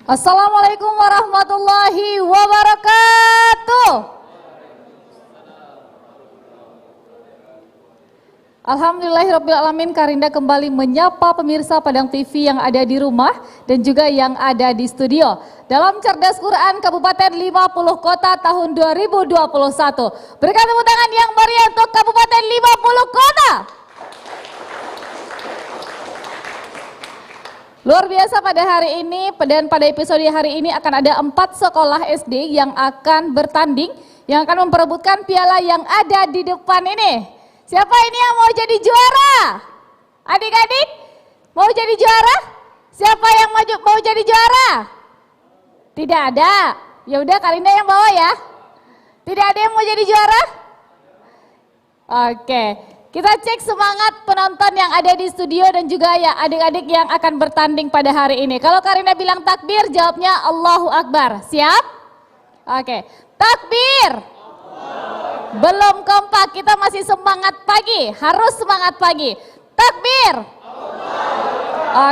Assalamualaikum warahmatullahi wabarakatuh. Alhamdulillahirrabbilalamin, Karinda kembali menyapa pemirsa Padang TV yang ada di rumah dan juga yang ada di studio dalam Cerdas Quran Kabupaten 50 Kota tahun 2021. Berikan tepuk tangan yang meriah untuk Kabupaten 50 Kota. Luar biasa pada hari ini, dan pada episode hari ini akan ada 4 sekolah SD yang akan bertanding, yang akan memperebutkan piala yang ada di depan ini. Siapa ini yang mau jadi juara? Adik-adik, mau jadi juara? Siapa yang mau jadi juara? Tidak ada. Ya udah, Karinda yang bawa ya. Tidak ada yang mau jadi juara? Oke. Kita cek semangat penonton yang ada di studio dan juga ya adik-adik yang akan bertanding pada hari ini. Kalau Karinda bilang takbir, jawabnya Allahu Akbar. Siap? Oke. Takbir. Belum kompak, kita masih semangat pagi. Harus semangat pagi. Takbir.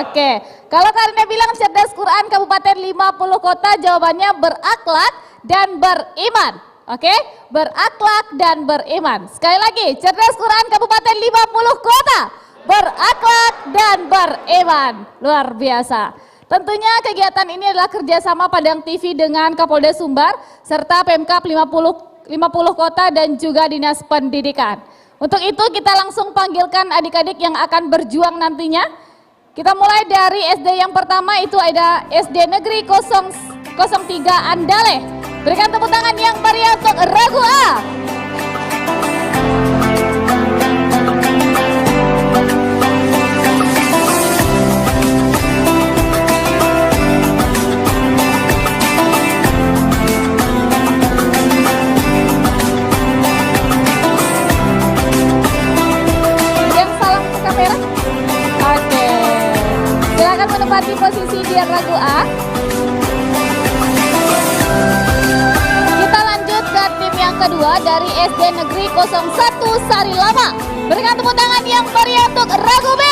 Oke. Kalau Karinda bilang Cerdas Quran Kabupaten 50 Kota, jawabannya berakhlak dan beriman. Oke, berakhlak dan beriman. Sekali lagi, Cerdas Quran Kabupaten 50 Kota, berakhlak dan beriman. Luar biasa. Tentunya kegiatan ini adalah kerjasama Padang TV dengan Kapolda Sumbar, serta Pemkab 50 Kota dan juga Dinas Pendidikan. Untuk itu kita langsung panggilkan adik-adik yang akan berjuang nantinya. Kita mulai dari SD yang pertama, itu ada SD Negeri 003 Andale. Berikan tepuk tangan yang meriah untuk Ragu A. Yang salam ke kamera. Oke. Silakan menempati posisi di Ragu A. Kedua dari SD Negeri 01 Sari Lama. Berikan tepuk tangan yang meriah untuk Ragu B.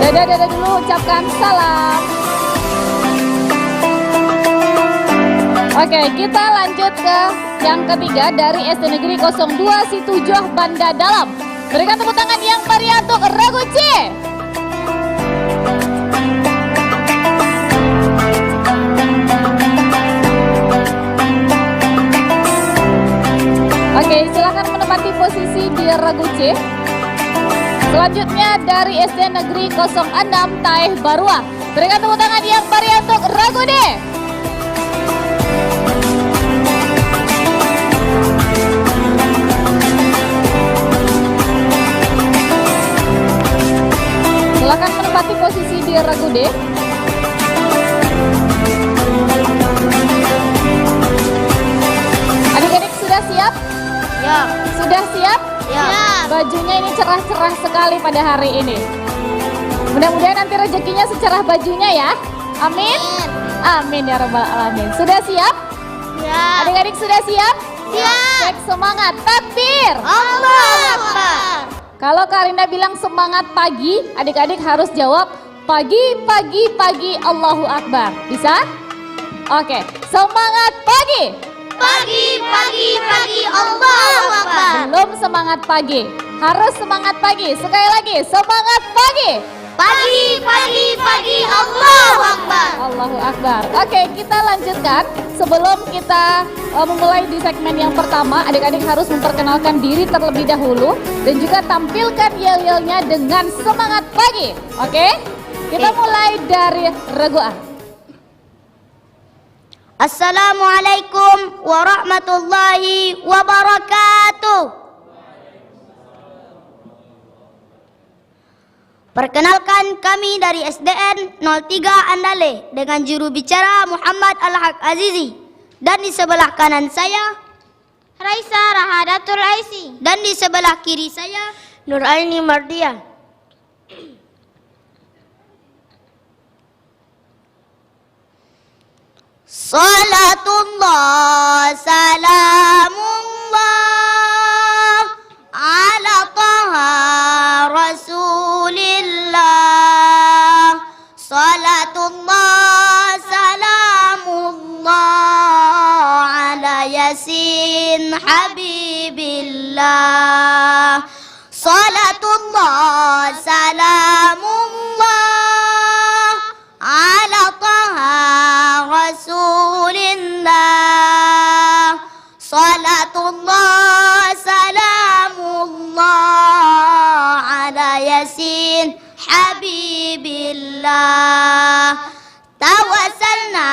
Dadah dulu, ucapkan salam. Oke, kita lanjut ke yang ketiga dari SD Negeri 02 Situjoh Banda Dalam. Berikan tepuk tangan yang meriah untuk Ragu C. Oke, silakan menempati posisi di Ragu C. Selanjutnya dari SD Negeri 06 Taeh Barua. Berikan tepuk tangan yang meriah untuk Ragu D. Silakan menempati posisi di Ragu D. Adik-adik sudah siap? Ya. Sudah siap? Ya. Bajunya ini cerah-cerah sekali pada hari ini. Mudah-mudahan nanti rezekinya secerah bajunya ya. Amin. Amin ya rabbal alamin. Sudah siap? Ya. Adik-adik sudah siap? Siap. Cek semangat. Takbir. Allahu Akbar. Kalau Karinda bilang semangat pagi, adik-adik harus jawab pagi, pagi, pagi, Allahu Akbar. Bisa? Oke. Semangat pagi. Pagi, pagi, pagi, Allahu Akbar. Belum semangat pagi, harus semangat pagi. Sekali lagi, semangat pagi. Pagi, pagi, pagi, Allahu Akbar. Allahu Akbar. Oke, kita lanjutkan. Sebelum kita memulai di segmen yang pertama, adik-adik harus memperkenalkan diri terlebih dahulu dan juga tampilkan yel-yelnya dengan semangat pagi. Oke? Kita mulai dari Ragu A. Assalamualaikum warahmatullahi wabarakatuh. Perkenalkan, kami dari SDN 03 Andale dengan juru bicara Muhammad Al-Haq Azizi. Dan di sebelah kanan saya Raisa Rahadatul Aisi. Dan di sebelah kiri saya Nuraini Mardian. Salatullah salamullah حبيب الله صلاة الله سلام الله على طه رسول الله صلاة الله سلام الله على ياسين حبيب الله توسلنا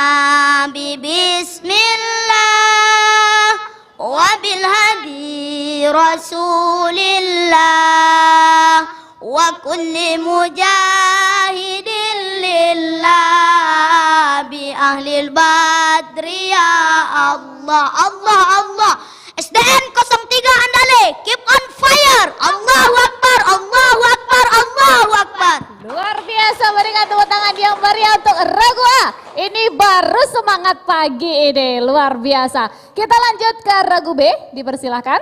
ببسم الله وبالهدي رسول الله وكل مجاهد لله بأهل البدر يا الله الله الله SDN 03 Andale keep on fire Allahu Akbar Allahu Akbar Allahu Akbar. Luar biasa, berikan tepuk tangan yang meriah untuk Regu A. Ini baru semangat pagi ini, luar biasa. Kita lanjut ke Regu B, dipersilahkan.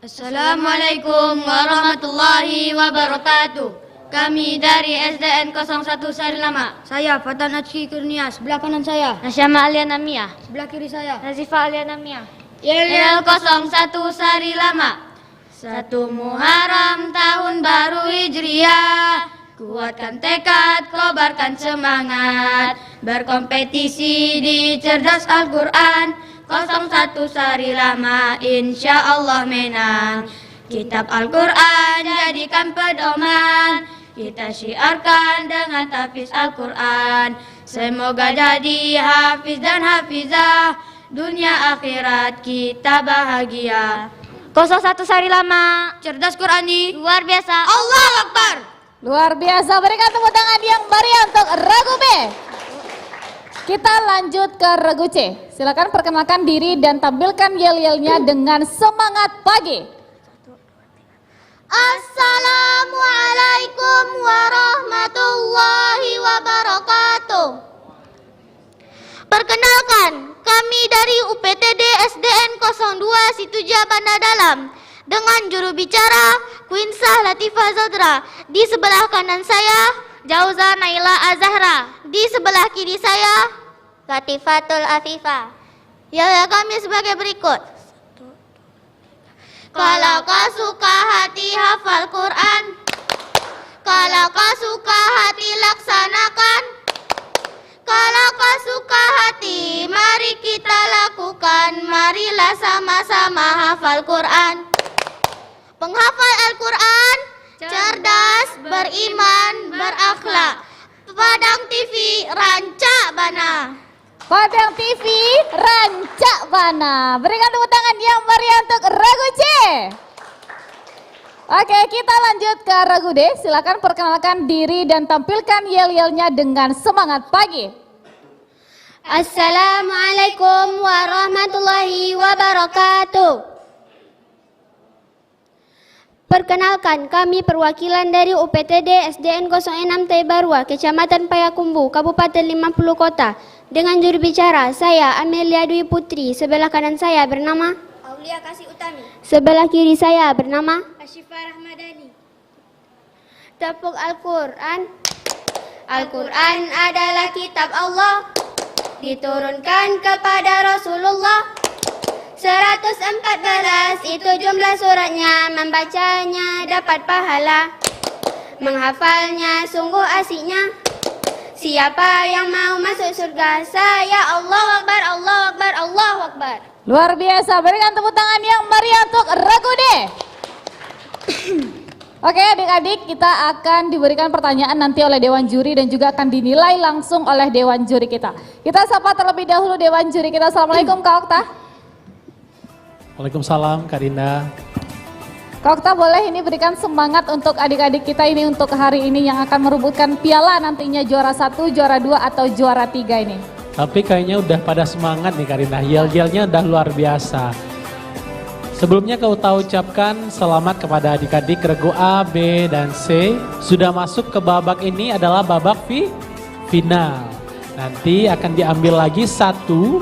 Assalamualaikum warahmatullahi wabarakatuh. Kami dari SDN 01 Sari Lama. Saya Fatan Atsy Kurnia, sebelah kanan saya. Nasyama Aliana Mia. Sebelah kiri saya. Nazifa Aliana Mia. YL 01 Sari Lama. 1 Muharram tahun baru Hijriah. Kuatkan tekad, kobarkan semangat. Berkompetisi di cerdas Al-Quran. 01 Sari Lama, insya Allah menang. Kitab Al-Quran jadikan pedoman. Kita syiarkan dengan tahfiz Al-Quran. Semoga jadi hafiz dan hafizah. Dunia akhirat kita bahagia. 01 Sari Lama. Cerdas Qurani. Luar biasa. Allahu Akbar. Luar biasa, berikan tepuk tangan yang meriah untuk Regu B. Kita lanjut ke Regu C. Silakan perkenalkan diri dan tampilkan yel-yelnya dengan semangat pagi. Assalamualaikum warahmatullahi wabarakatuh. Perkenalkan, kami dari UPTD SDN 02 Situja Banda Dalam dengan juru bicara Quinsa Latifah Zadra. Di sebelah kanan saya Jauza Naila Azahra. Di sebelah kiri saya Latifatul Afifah. Ya kami sebagai berikut. Kalau kau suka hati hafal Quran, kalau kau suka hati laksanakan, kalau kau suka hati mari kita lakukan, marilah sama-sama hafal Quran. Penghafal Al-Quran, cerdas, beriman, berakhlak. Padang TV, Rancak Bana. Padang TV, Rancak Bana. Berikan tepuk tangan yang meriah untuk Regu C. Oke, kita lanjut ke Regu D. Silakan perkenalkan diri dan tampilkan yel-yelnya dengan semangat pagi. Assalamualaikum warahmatullahi wabarakatuh. Perkenalkan, kami perwakilan dari UPTD SDN 06 Taibarua, Kecamatan Payakumbuh, Kabupaten 50 Kota. Dengan juru bicara, saya Amelia Dwi Putri. Sebelah kanan saya bernama Aulia Kasih Utami. sebelah kiri saya bernama Asyifah Rahmadani. Tepuk Al-Quran. Al-Quran adalah kitab Allah, diturunkan kepada Rasulullah. 114 itu jumlah suratnya, membacanya dapat pahala, menghafalnya sungguh asiknya. Siapa yang mau masuk surga, saya Allahu Akbar, Allahu Akbar, Allahu Akbar. Luar biasa, berikan tepuk tangan yang meriah untuk Regu D. Oke adik-adik, kita akan diberikan pertanyaan nanti oleh Dewan Juri dan juga akan dinilai langsung oleh Dewan Juri kita. Kita sapa terlebih dahulu Dewan Juri kita. Assalamualaikum Kak Okta. Waalaikumsalam Kak Dinda. Kak Okta, boleh ini berikan semangat untuk adik-adik kita ini untuk hari ini yang akan merebutkan piala nantinya juara 1, juara 2 atau juara 3 ini. Tapi kayaknya udah pada semangat nih Kak Dinda, yel-yelnya udah luar biasa. Sebelumnya Kak Okta ucapkan selamat kepada adik-adik Regu A, B, dan C. Sudah masuk ke babak ini adalah babak final. Nanti akan diambil lagi satu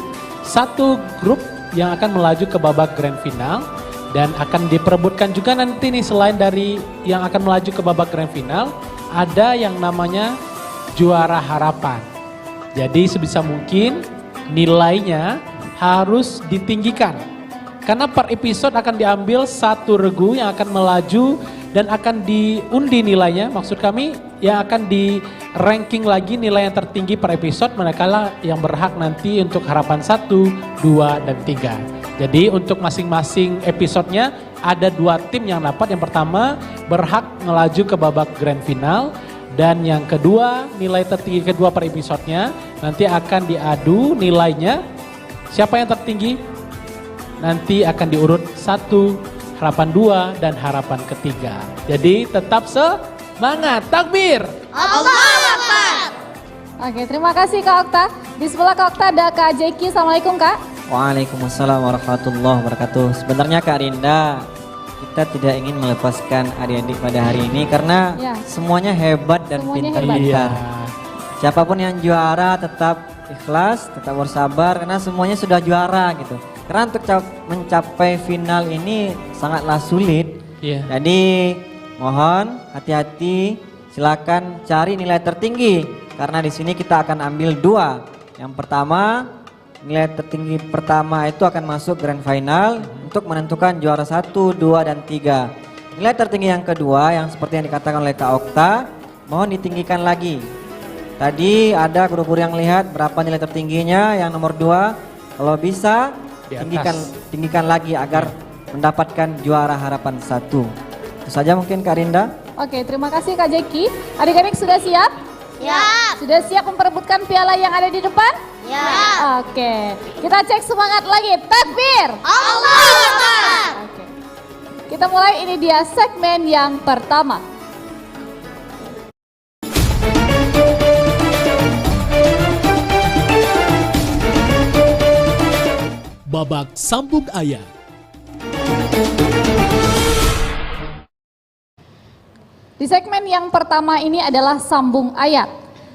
grup yang akan melaju ke babak grand final. Dan akan diperebutkan juga nanti nih selain dari yang akan melaju ke babak grand final, ada yang namanya juara harapan. Jadi sebisa mungkin nilainya harus ditinggikan. Karena per episode akan diambil satu regu yang akan melaju dan akan diundi nilainya. Maksud kami yang akan di ranking lagi nilai yang tertinggi per episode, manakala yang berhak nanti untuk harapan 1, 2, dan 3. Jadi untuk masing-masing episodenya ada 2 tim yang dapat. Yang pertama berhak melaju ke babak grand final. Dan yang kedua, nilai tertinggi kedua per episodenya nanti akan diadu nilainya. Siapa yang tertinggi? Nanti akan diurut 1, harapan 2, dan harapan ketiga. Jadi tetap semangat, takbir! Allahu Akbar. Oke, terima kasih Kak Okta. Di sebelah Kak Okta ada Kak Jeki. Assalamualaikum Kak. Waalaikumsalam warahmatullahi wabarakatuh. Sebenarnya Kak Rinda, kita tidak ingin melepaskan adik-adik pada hari ini karena Ya. semuanya hebat dan Semuanya pintar-pintar. Iya. Siapapun yang juara tetap ikhlas, tetap bersabar karena semuanya sudah juara gitu. Karena untuk mencapai final ini sangatlah sulit. Iya. Jadi mohon hati-hati, silakan cari nilai tertinggi karena di sini kita akan ambil 2. Yang pertama, nilai tertinggi pertama itu akan masuk grand final untuk menentukan juara 1, 2, dan 3. Nilai tertinggi yang kedua yang seperti yang dikatakan oleh Kak Okta, mohon ditinggikan lagi. Tadi ada guru-guru yang lihat berapa nilai tertingginya, yang nomor 2, kalau bisa Di atas. tinggikan lagi agar mendapatkan juara harapan 1. Itu saja mungkin Kak Rinda. Oke, terima kasih Kak Jeki. Adik-adik sudah siap? Siap. Sudah siap memperebutkan piala yang ada di depan? Ya. Oke, kita cek semangat lagi. Takbir! Allahu Akbar. Oke. Kita mulai, ini dia segmen yang pertama. Babak sambung ayat. Di segmen yang pertama ini adalah sambung ayat.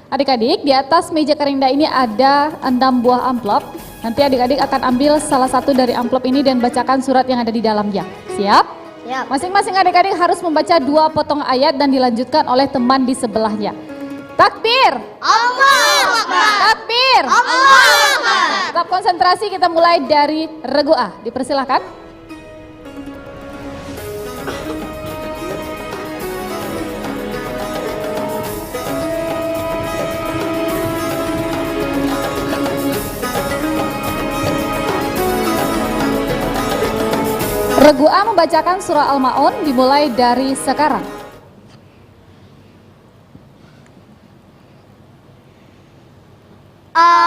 Adik-adik, di atas meja Karinda ini ada 6 buah amplop. Nanti adik-adik akan ambil salah satu dari amplop ini dan bacakan surat yang ada di dalamnya. Siap? Siap. Masing-masing adik-adik harus membaca 2 potong ayat dan dilanjutkan oleh teman di sebelahnya. Takbir! Allahu Akbar. Takbir! Allahu Akbar. Tetap konsentrasi, kita mulai dari regu A. Dipersilahkan. Regu A membacakan surah Al-Ma'un dimulai dari sekarang.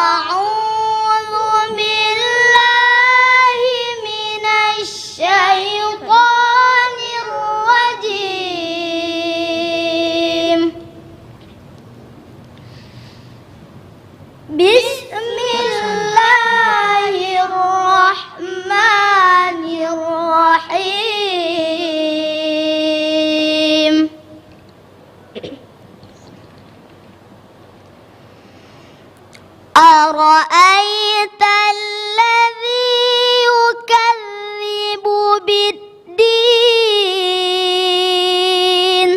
A'udzu billahi minasy syaithanir rajim. Bismillahirrahmanirrahim. أرأيت الذي يكذب بالدين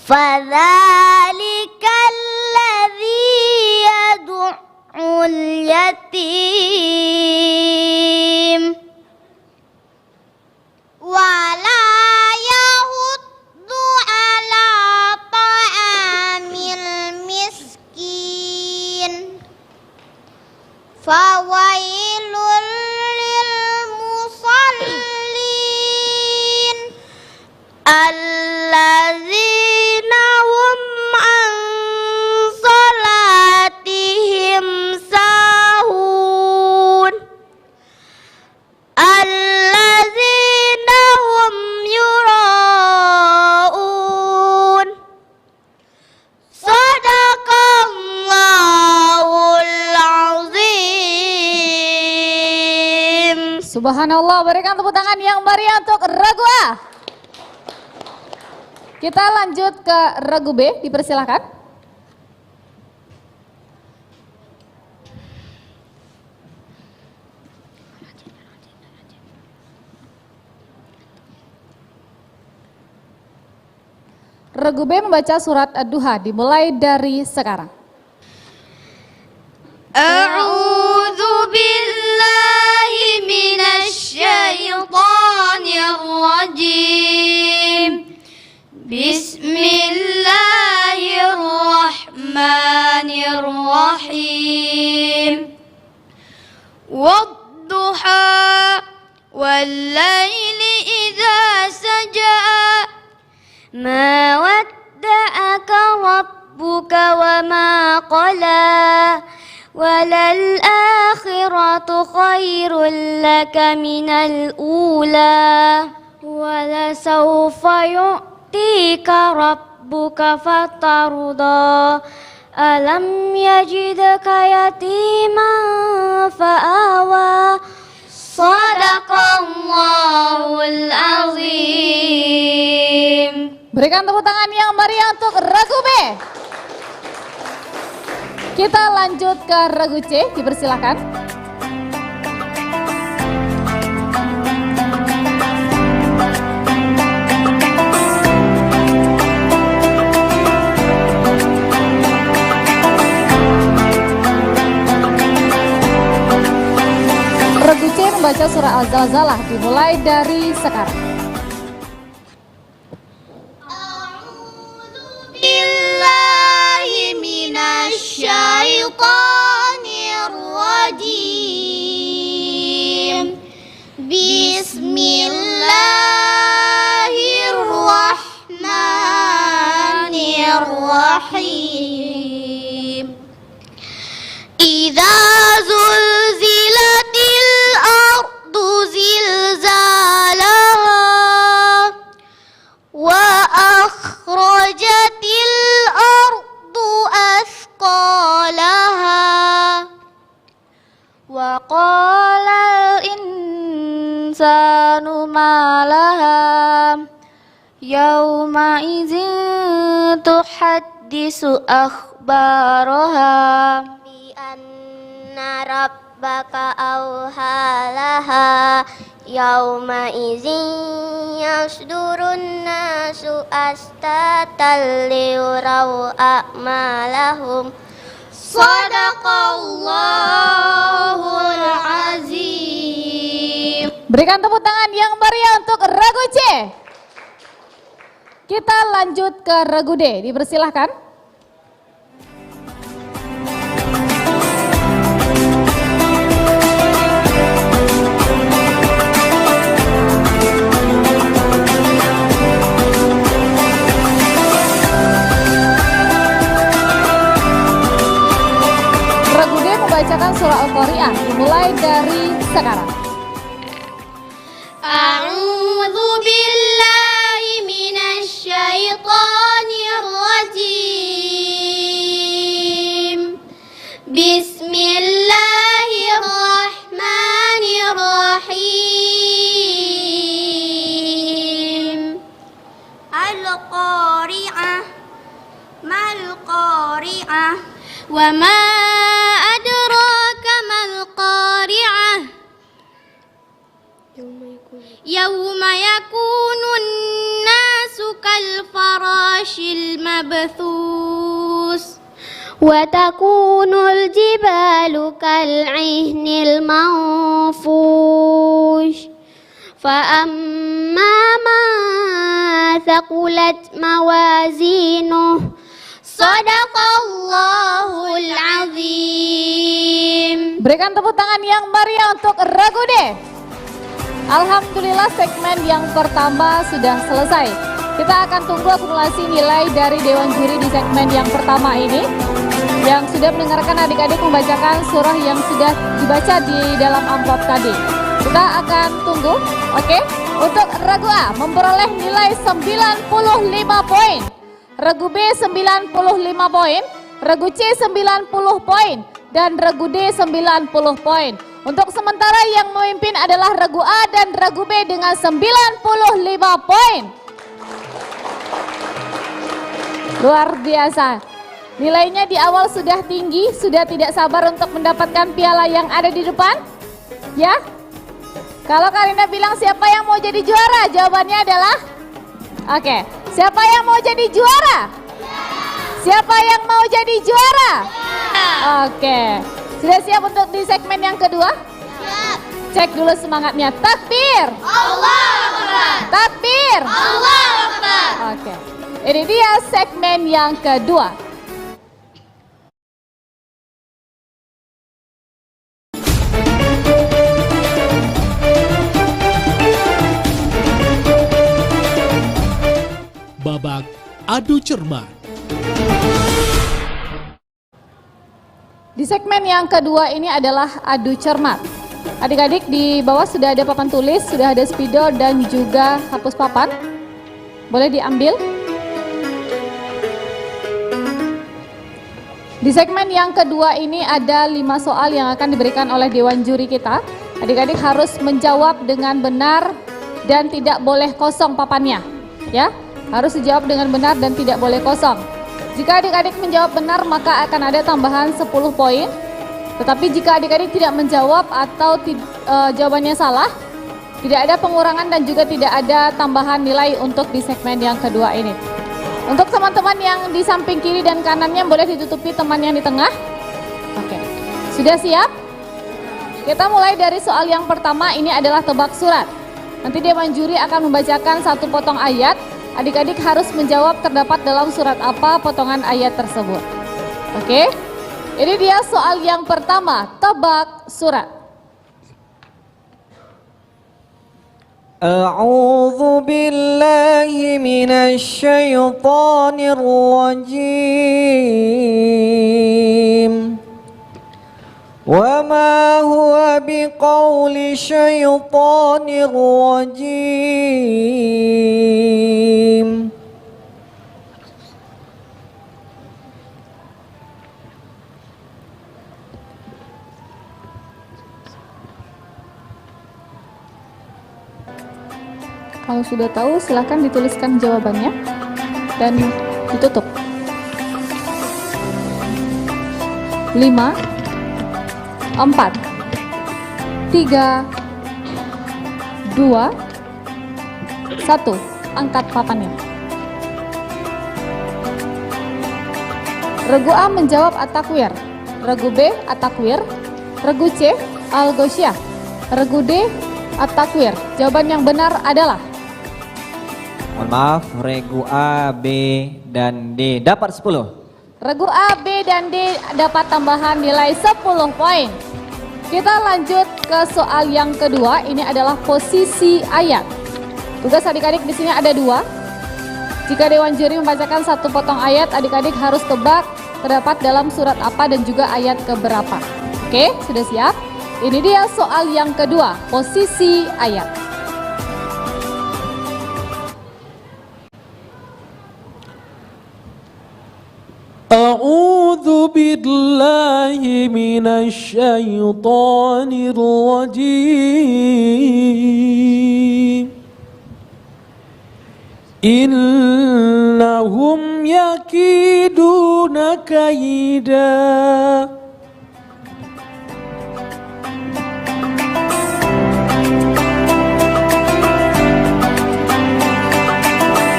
فذلك الذي يدع اليتيم ولا يحض على طعام المسكين فويل للمصلين الذين هم عن صلاتهم ساهون الذين هم يراءون صدق Allahul Azim. Subhanallah, berikan tepuk tangan yang meriah untuk regu A. Kita lanjut ke regu B, dipersilahkan. Regu B membaca surat Ad-Duha dimulai dari sekarang. Bismillahirrahmanirrahim. Wadduha wallayli idza saja. ما ودعك ربك وما قلى وللآخرة خير لك من الأولى ولسوف يعطيك ربك فترضى ألم يجدك يتيما فآوى Sadaqallahul azim. Berikan tepuk tangan yang meriah untuk regu B. Kita lanjut ke regu C, dipersilakan. Regu C membaca surah Al-Zalzalah dimulai dari sekarang. Billahi minasyaitonir rajim. Bismillahirrahmanirrahim. Idza zulzilatil ardu zilzalaha wa akhrajatil ardu athqalaha wa qalal insanu ma laha yawma idzin tuhaddisu akhbaraha bi anna rabbaka awhalaha yauma idzin yasdurun nasu astatan liyuraw a'malahum. Sadaqallahul azim. Berikan tepuk tangan yang meriah untuk regu C. Kita lanjut ke regu D, dipersilahkan. Regu D membacakan surah Al-Qari'ah dimulai dari sekarang. A'udzu billahi minasy syaithanir rajim. Bismillahirrahmanirrahim. Al-Qari'ah mal-Qari'ah wa ma adraka mal-Qari'ah. Yauma yakunun nasu kal farashil mabthus wa takunul jibalu kal'ihnil manfush fa amma ma thaqulat mawazinuh Sadaqallahul azim. Berikan tepuk tangan yang meriah untuk regu D. Alhamdulillah segmen yang pertama sudah selesai. Kita akan tunggu akumulasi nilai dari Dewan Juri di segmen yang pertama ini, yang sudah mendengarkan adik-adik membacakan surah yang sudah dibaca di dalam amplop tadi. Kita akan tunggu, oke? Untuk regu A memperoleh nilai 95 poin, regu B 95 poin, regu C 90 poin, dan regu D 90 poin. Untuk sementara yang memimpin adalah regu A dan regu B dengan 95 poin. Luar biasa. Nilainya di awal sudah tinggi, sudah tidak sabar untuk mendapatkan piala yang ada di depan. Ya? Kalau Karina bilang siapa yang mau jadi juara? Jawabannya adalah oke. Siapa yang mau jadi juara? Siapa yang mau jadi juara? Oke. Sudah siap untuk di segmen yang kedua? Siap. Cek dulu semangatnya. Takbir. Allahu Akbar. Takbir. Allahu Akbar. Oke. Ini dia segmen yang kedua. Babak adu cermat. Di segmen yang kedua ini adalah adu cermat. Adik-adik di bawah sudah ada papan tulis, sudah ada spidol dan juga hapus papan. Boleh diambil. Di segmen yang kedua ini ada 5 soal yang akan diberikan oleh Dewan Juri kita. Adik-adik harus menjawab dengan benar dan tidak boleh kosong papannya. Ya, harus dijawab dengan benar dan tidak boleh kosong. Jika adik-adik menjawab benar maka akan ada tambahan 10 poin. Tetapi jika adik-adik tidak menjawab atau jawabannya salah, tidak ada pengurangan dan juga tidak ada tambahan nilai untuk di segmen yang kedua ini. Untuk teman-teman yang di samping kiri dan kanannya boleh ditutupi teman yang di tengah. Oke, sudah siap? Kita mulai dari soal yang pertama, ini adalah tebak surat. Nanti Dewan Juri akan membacakan satu potong ayat. Adik-adik harus menjawab terdapat dalam surat apa potongan ayat tersebut. Oke, ini dia soal yang pertama, tebak surat. A'udzu billahi minasy syaithanir rajim. Wa ma huwa biqauli syaitanir rajim. Kalau sudah tahu silahkan dituliskan jawabannya dan ditutup. 5, 4, 3, 2, 1. Angkat papannya. Regu A menjawab at-takwir, regu B at-takwir, regu C al-ghosyah, regu D at-takwir. Jawaban yang benar adalah, Mohon maaf, regu A, B, dan D dapat 10. regu A, B, dan D dapat tambahan nilai 10 poin. Kita lanjut ke soal yang kedua. Ini adalah posisi ayat. Tugas adik-adik di sini ada 2. Jika Dewan Juri membacakan satu potong ayat, adik-adik harus tebak terdapat dalam surat apa dan juga ayat keberapa. Oke, sudah siap? Ini dia soal yang kedua, posisi ayat. A'udzu billahi minasy syaithanir rajim. Innahum yakiduna kaida.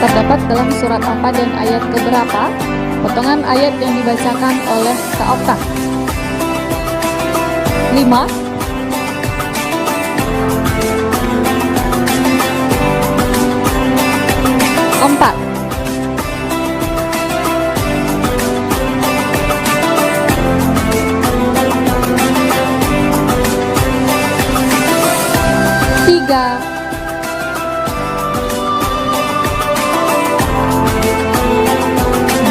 Terdapat dalam surat apa dan ayat keberapa? Potongan ayat yang dibacakan oleh Kak Okta. 5, 4, 3,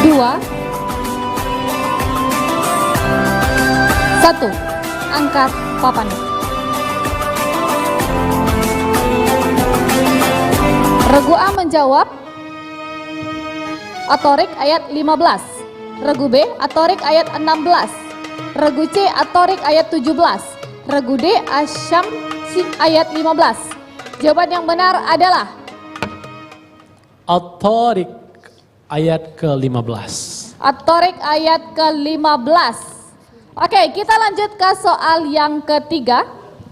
2, 1. Angkat papannya. Regu A menjawab At-Tariq ayat 15. Regu B At-Tariq ayat 16. Regu C At-Tariq ayat 17. Regu D Asy-Syamsi ayat 15. Jawaban yang benar adalah At-Tariq ayat ke-15. At-Tariq ayat ke-15. Oke, kita lanjut ke soal yang ketiga.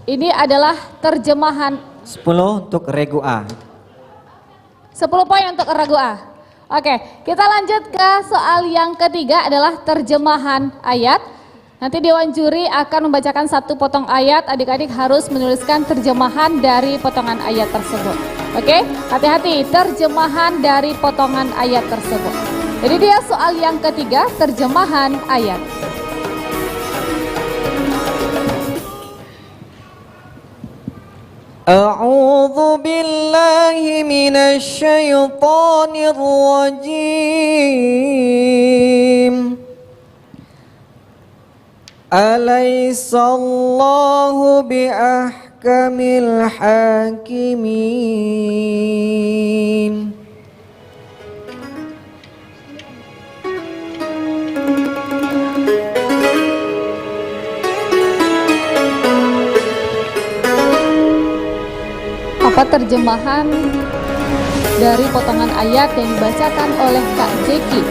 Ini adalah terjemahan. 10 untuk regu A. 10 poin untuk regu A. Oke, kita lanjut ke soal yang ketiga adalah terjemahan ayat. Nanti Dewan Juri akan membacakan satu potong ayat. Adik-adik harus menuliskan terjemahan dari potongan ayat tersebut. Oke, hati-hati terjemahan dari potongan ayat tersebut. Jadi dia soal yang ketiga, terjemahan ayat. A'udzu billahi minasy syaithanir rajim. Alaisallahu biahkamil hakimin. Apa terjemahan dari potongan ayat yang dibacakan oleh Kak Jeki?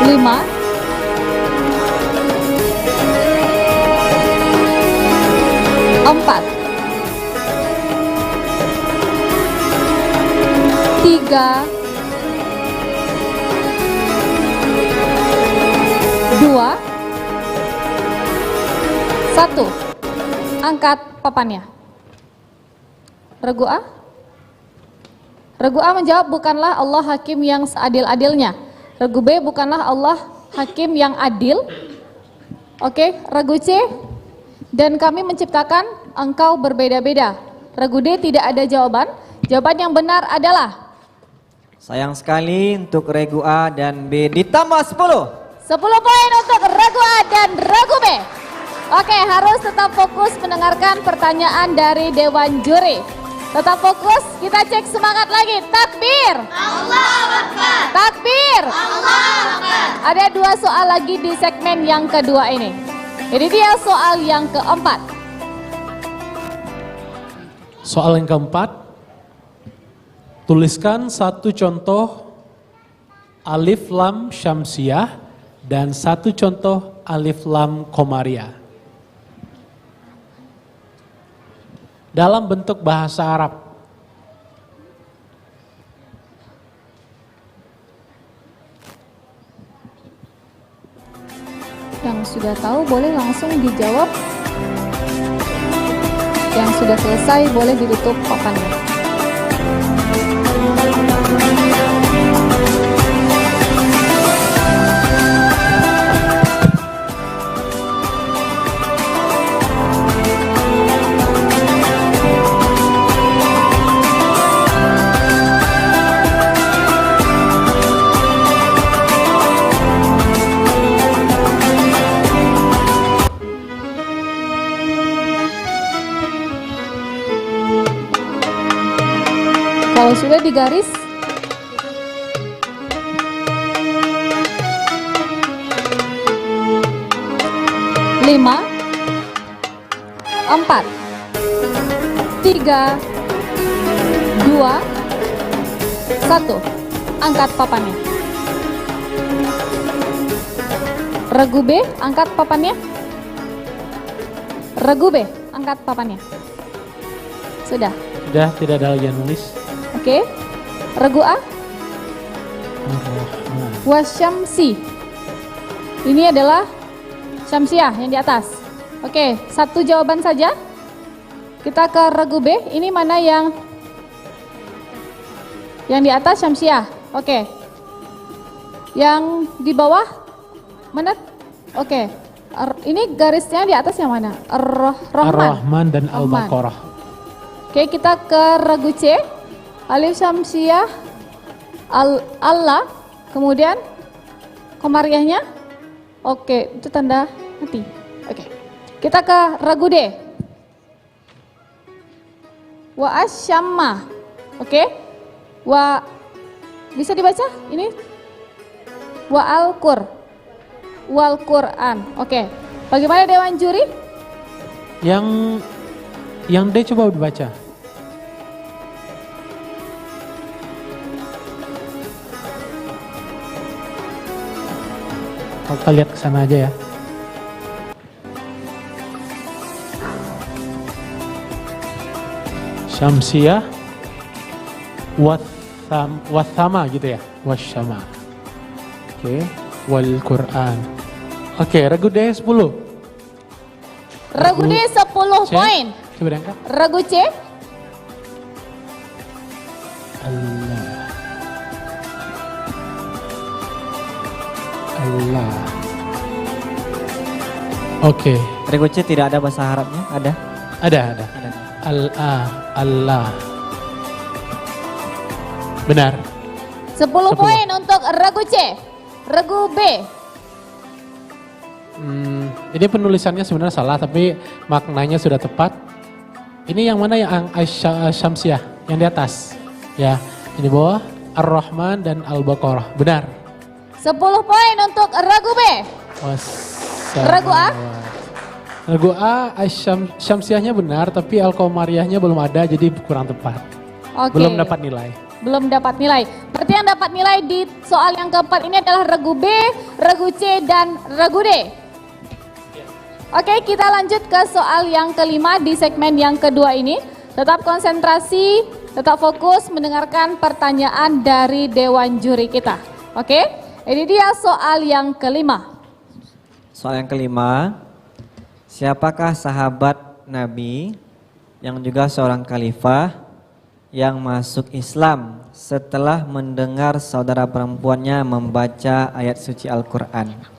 Lima, empat, tiga, dua, satu. Angkat papannya. Regu A? Regu A menjawab, bukanlah Allah hakim yang seadil-adilnya. Regu B, bukanlah Allah hakim yang adil. Oke, regu C, dan kami menciptakan engkau berbeda-beda. Regu D, tidak ada jawaban. Jawaban yang benar adalah Sayang sekali untuk regu A dan B ditambah 10. 10 poin untuk regu A dan regu B. Oke, harus tetap fokus mendengarkan pertanyaan dari Dewan Juri. Tetap fokus, kita cek semangat lagi. Takbir. Allahu Akbar. Takbir. Allahu Akbar. Ada 2 soal lagi di segmen yang kedua ini. Jadi dia soal yang keempat. Soal yang keempat, tuliskan satu contoh alif lam syamsiah dan satu contoh alif lam komariah dalam bentuk bahasa Arab. Yang sudah tahu boleh langsung dijawab. Yang sudah selesai boleh ditutup papannya. Kalau sudah digaris, lima, empat, tiga, dua, satu. Angkat papannya. Regu B, angkat papannya. Regu B, angkat papannya. Sudah. Sudah, tidak ada lagi yang nulis. Oke, regu A, Ar-Rahman. wasyamsi. Ini adalah syamsiah yang di atas. Oke, satu jawaban saja. Kita ke regu B. Ini mana yang di atas syamsiah? Oke. Yang di bawah mana? Oke. Ini garisnya di atas yang mana? Ar-Rahman. Ar-Rahman dan Al-Baqarah. Oke, kita ke regu C. Alif syamsiah, Allah, kemudian komariahnya. Oke, itu tanda mati. Oke, kita ke regu D. Wa asyamma. Oke, wa bisa dibaca ini? Wa al-qur, wal Quran. Oke, bagaimana Dewan Juri? Yang D coba dibaca. Kita lihat ke sana aja ya. Syamsiah wathama gitu ya. Wasyama. Oke, wal Quran. Oke, regu D 10. Regu D 10 C. poin. Coba diangkat. Regu C. Allah. Allah. Oke, Regu C tidak ada bahasa Arabnya? Ada? ada. Ada. Allah. Benar. 10 poin untuk regu C. Regu B. Ini penulisannya sebenarnya salah tapi maknanya sudah tepat. Ini yang mana yang Syamsiah? Yang di atas. Ya, ini bawah Ar-Rahman dan Al-Baqarah. Benar. 10 poin untuk regu B. Regu A? Regu A, Syamsiahnya benar tapi Al-Qamariyahnya belum ada jadi kurang tepat. Oke. Belum dapat nilai. Belum dapat nilai. Berarti yang dapat nilai di soal yang keempat ini adalah regu B, regu C, dan regu D. Oke, kita lanjut ke soal yang kelima di segmen yang kedua ini. Tetap konsentrasi, tetap fokus mendengarkan pertanyaan dari Dewan Juri kita. Oke, ini dia soal yang kelima. Soal yang kelima, siapakah sahabat Nabi yang juga seorang khalifah yang masuk Islam setelah mendengar saudara perempuannya membaca ayat suci Al-Quran?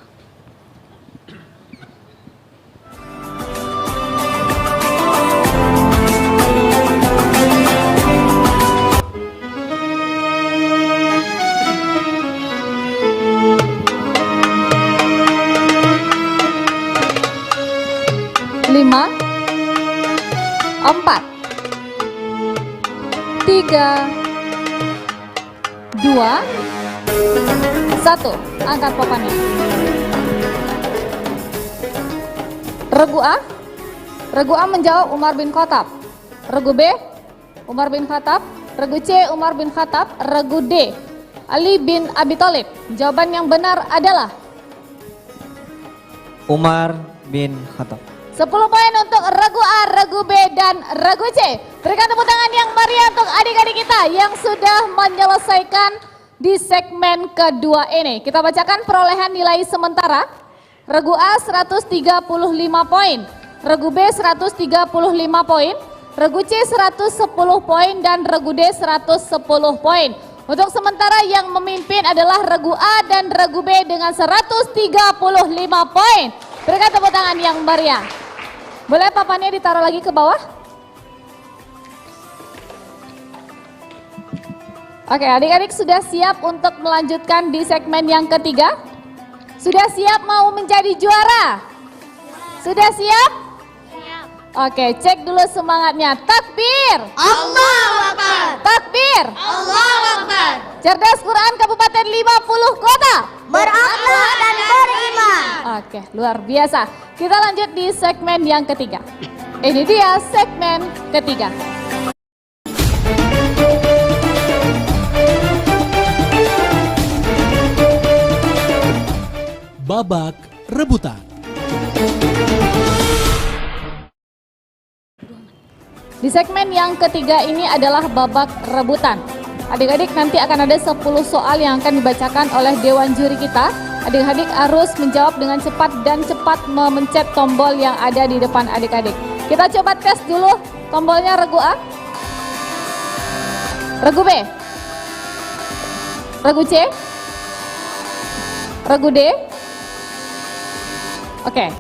Lima, 4, 3, 2, 1. Angkat papannya. Regu A. Regu A menjawab Umar bin Khattab. Regu B, Umar bin Khattab. Regu C, Umar bin Khattab. Regu D, Ali bin Abi Thalib. Jawaban yang benar adalah Umar bin Khattab. 10 poin untuk regu A, regu B, dan regu C. Berikan tepuk tangan yang meriah untuk adik-adik kita yang sudah menyelesaikan di segmen kedua ini. Kita bacakan perolehan nilai sementara. Regu A 135 poin, regu B 135 poin, regu C 110 poin, dan regu D 110 poin. Untuk sementara yang memimpin adalah regu A dan regu B dengan 135 poin. Berikan tepuk tangan yang meriah. Boleh papannya ditaruh lagi ke bawah? Oke, adik-adik sudah siap untuk melanjutkan di segmen yang ketiga? Sudah siap mau menjadi juara? Sudah siap? Siap. Oke, cek dulu semangatnya. Takbir! Allahu Akbar. Takbir! Allahu Akbar. Cerdas Quran Kabupaten 50 Kota. Berakhlak dan beriman. Oke, luar biasa. Kita lanjut di segmen yang ketiga. Ini dia segmen ketiga. Babak rebutan. Di segmen yang ketiga ini adalah babak rebutan. Adik-adik nanti akan ada 10 soal yang akan dibacakan oleh Dewan Juri kita. Adik-adik harus menjawab dengan cepat dan cepat memencet tombol yang ada di depan adik-adik. Kita coba tes dulu tombolnya regu A, regu B, regu C, regu D. Oke.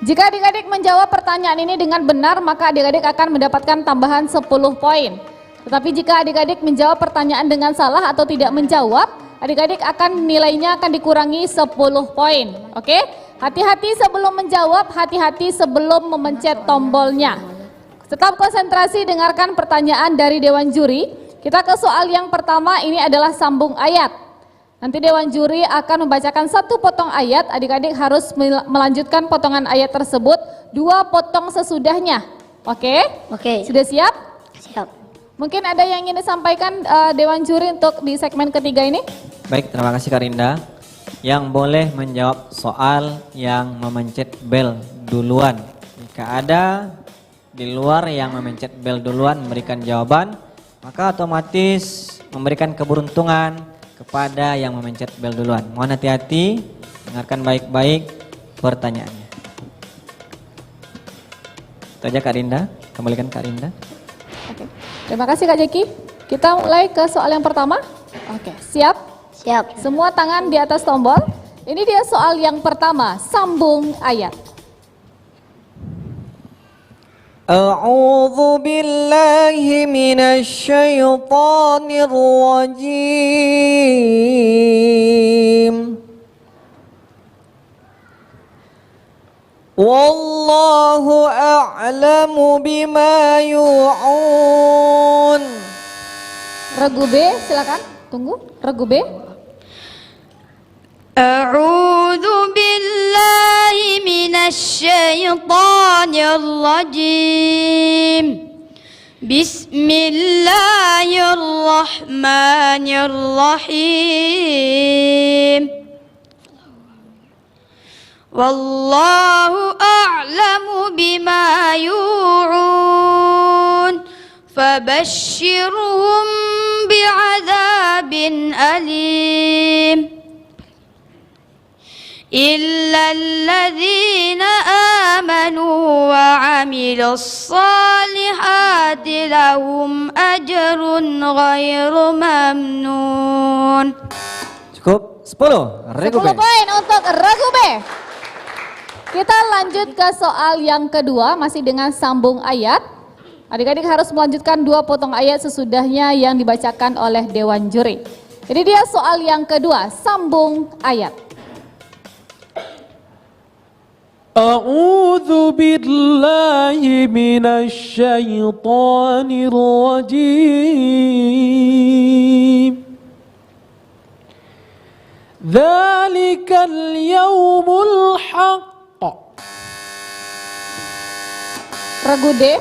Jika adik-adik menjawab pertanyaan ini dengan benar, maka adik-adik akan mendapatkan tambahan 10 poin. Tetapi jika adik-adik menjawab pertanyaan dengan salah atau tidak menjawab, adik-adik akan nilainya akan dikurangi 10 poin. Oke? Hati-hati sebelum menjawab, hati-hati sebelum memencet tombolnya. Tetap konsentrasi dengarkan pertanyaan dari Dewan Juri. Kita ke soal yang pertama, ini adalah sambung ayat. Nanti Dewan Juri akan membacakan satu potong ayat, adik-adik harus melanjutkan potongan ayat tersebut 2 potong sesudahnya. Oke? Oke. Sudah siap? Siap. Mungkin ada yang ingin disampaikan Dewan Juri untuk di segmen ketiga ini? Baik, terima kasih Karinda. Yang boleh menjawab soal yang memencet bel duluan. Jika ada di luar yang memencet bel duluan memberikan jawaban, maka otomatis memberikan keberuntungan kepada yang memencet bel duluan. Mohon hati-hati, dengarkan baik-baik pertanyaannya. Itu aja Kak Rinda, kembalikan Kak Rinda. Oke. Terima kasih Kak Jeki. Kita mulai ke soal yang pertama. Oke, siap? Siap. Semua tangan di atas tombol. Ini dia soal yang pertama, sambung ayat. A'udzu billahi minasy syaithanir rajim. Wallahu a'lamu bima yu'un. Regu B, silakan. Tunggu, regu B. A'udzu billahi minasy syaithanir rajim. Bismillahirrahmanirrahim. Wallahu a'lamu bima yu'un. Fabashshirhum bi'adzabin alim. إلا الذين آمنوا وعملوا الصالحات لهم أجر غير ممنون. Cukup 10. Regu B. 10 poin untuk regu B. Kita lanjut ke soal yang kedua, masih dengan sambung ayat. Adik-adik harus melanjutkan 2 potong ayat sesudahnya yang dibacakan oleh Dewan Juri. Jadi dia soal yang kedua, sambung ayat. A'udzu billahi minasy syaithanir rajim. Dzalikal yaumul haqq. Regu D.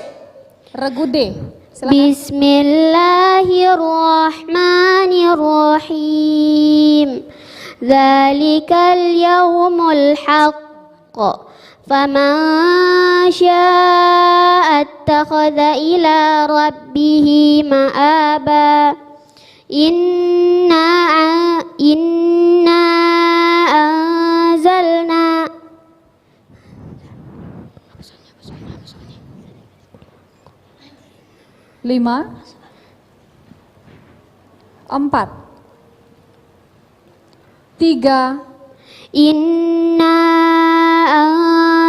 Regu D. Silakan. Bismillahirrahmanirrahim. Dzalikal yaumul haqq. Faman syaa'a attakhadha ila rabbih ma'aba. Inna anzalna 5 4 3 Inna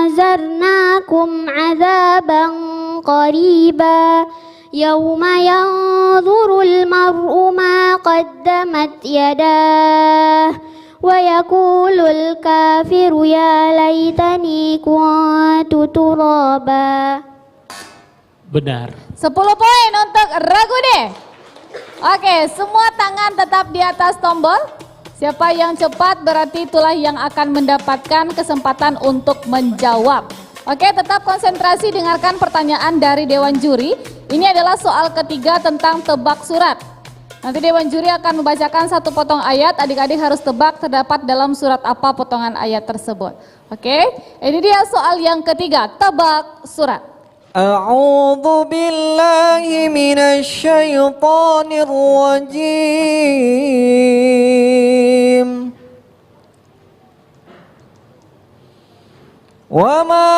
anzarnakum azaban qariba yawma yanzurul mar'u ma qaddamat yadah wa yaqulul kafiru ya laitani kuntu turaba. Benar. 10 poin untuk regu D. Oke, semua tangan tetap di atas tombol. Siapa yang cepat berarti itulah yang akan mendapatkan kesempatan untuk menjawab. Oke, tetap konsentrasi dengarkan pertanyaan dari Dewan Juri. Ini adalah soal ketiga tentang tebak surat. Nanti Dewan Juri akan membacakan 1 potong ayat, adik-adik harus tebak terdapat dalam surat apa potongan ayat tersebut. Oke, ini dia soal yang ketiga, tebak surat. A'udzu billahi minasy syaithanir rajim. Wa ma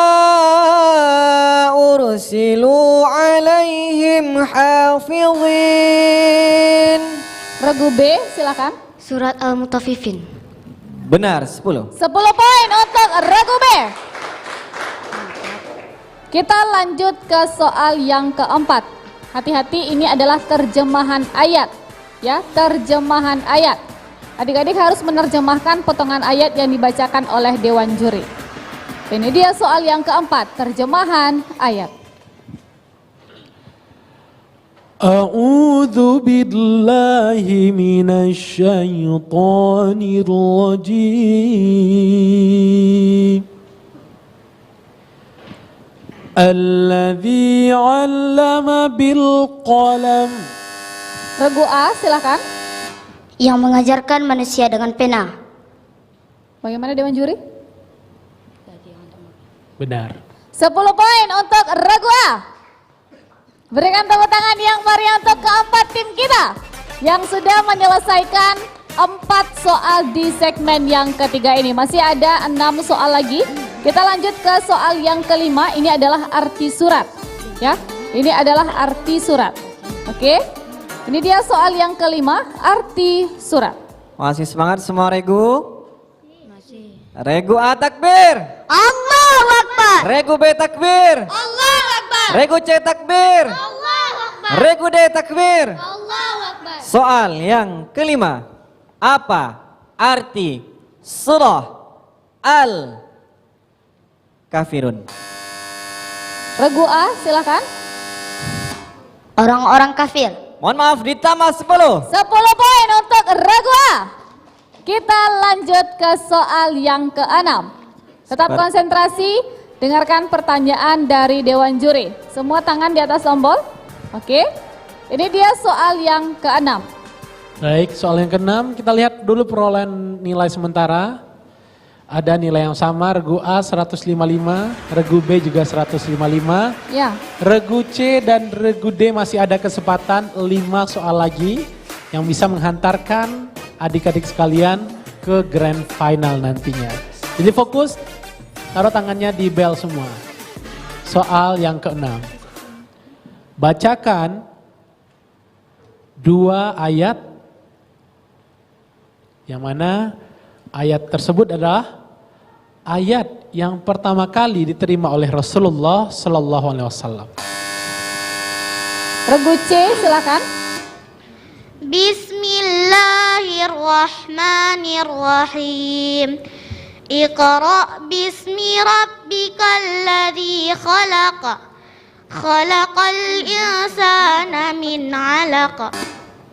ursilu alaihim hafizin. Regu B, silakan. Surat Al-Mutaffifin. Benar, 10. 10 poin untuk regu B. Kita lanjut ke soal yang keempat. Hati-hati, ini adalah terjemahan ayat. Ya, terjemahan ayat. Adik-adik harus menerjemahkan potongan ayat yang dibacakan oleh Dewan Juri. Ini dia soal yang keempat, terjemahan ayat. A'udzu billahi minasy syaithanir rajim. Alladzi 'allama bil qalam. Regu A, silakan. Yang mengajarkan manusia dengan pena. Bagaimana Dewan Juri? Benar. 10 poin untuk regu A. Berikan tepuk tangan yang meriah untuk keempat tim kita yang sudah menyelesaikan 4 soal di segmen yang ketiga ini. Masih ada 6 soal lagi. Kita lanjut ke soal yang kelima. Ini adalah arti surat. Ya, ini adalah arti surat. Oke, ini dia soal yang kelima, arti surat. Masih semangat semua Regu? Masih. Regu A takbir. Allahu Akbar. Regu B takbir. Allahu Akbar. Regu C takbir. Allahu Akbar. Regu D takbir. Allahu Akbar. Soal yang kelima. Apa arti surah Al-Kafirun? Regu A, silakan. Orang-orang kafir. Mohon maaf ditambah 10. 10 poin untuk Regu A. Kita lanjut ke soal yang ke-6. Tetap konsentrasi, dengarkan pertanyaan dari Dewan Juri. Semua tangan di atas tombol. Oke, ini dia soal yang ke-6. Baik, soal yang ke-6 kita lihat dulu perolehan nilai sementara. Ada nilai yang sama, Regu A 155, Regu B juga 155. Ya, Regu C dan Regu D masih ada kesempatan 5 soal lagi yang bisa menghantarkan adik-adik sekalian ke grand final nantinya. Jadi fokus, taruh tangannya di bel semua. Soal yang ke-6. Bacakan 2 ayat yang mana ayat tersebut adalah ayat yang pertama kali diterima oleh Rasulullah Sallallahu Alaihi Wasallam. Regu C, silakan. Bismillahirrahmanirrahim. Iqra bismi rabbikal ladzi khalaq. Khalaqal insana min 'alaq.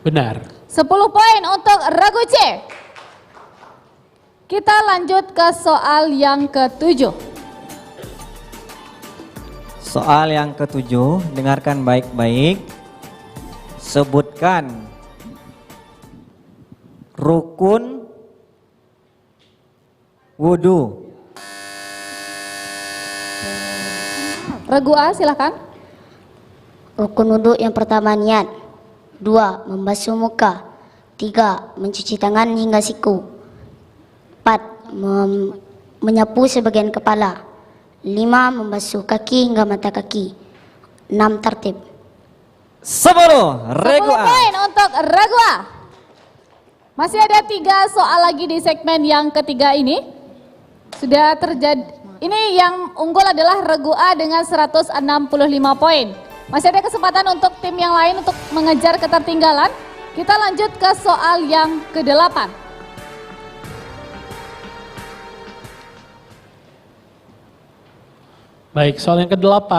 Benar. 10 poin untuk Regu C. Kita lanjut ke soal yang ke-7. Soal yang ke-7, dengarkan baik-baik. Sebutkan rukun wudu. Regu A, silakan. Rukun wudhu yang pertama niat. 2. Membasuh muka. 3. Mencuci tangan hingga siku. 4. Menyapu sebagian kepala. 5. Membasuh kaki hingga mata kaki. 6. Tertib. 10. Regu 10 A. poin untuk Regu A. Masih ada 3 soal lagi di segmen yang ketiga ini. Sudah terjadi, ini yang unggul adalah Regu A dengan 165 poin. Masih ada kesempatan untuk tim yang lain untuk mengejar ketertinggalan. Kita lanjut ke soal yang ke-8. Baik, soal yang ke-8.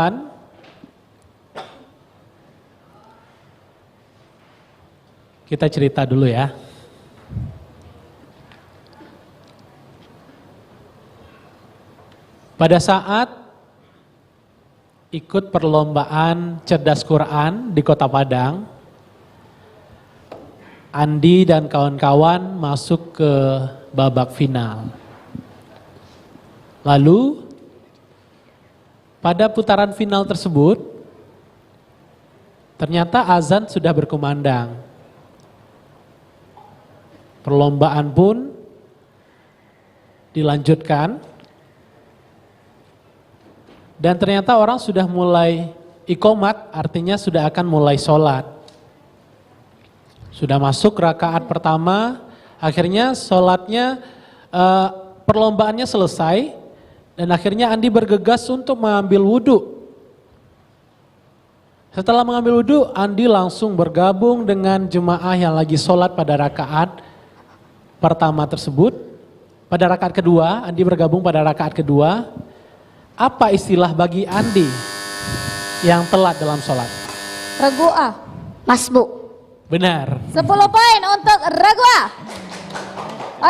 Kita cerita dulu ya. Pada saat ikut perlombaan cerdas Quran di Kota Padang, Andi dan kawan-kawan masuk ke babak final. Lalu pada putaran final tersebut, ternyata azan sudah berkumandang. Perlombaan pun dilanjutkan. Dan ternyata orang sudah mulai iqomat, artinya sudah akan mulai sholat. Sudah masuk rakaat pertama, akhirnya sholatnya, perlombaannya selesai. Dan akhirnya Andi bergegas untuk mengambil wudhu. Setelah mengambil wudhu, Andi langsung bergabung dengan jemaah yang lagi sholat pada rakaat pertama tersebut. Pada rakaat kedua, Andi bergabung pada rakaat kedua. Apa istilah bagi Andi yang telat dalam sholat? Regu A. Masbuk. Benar. 10 poin untuk Regu A.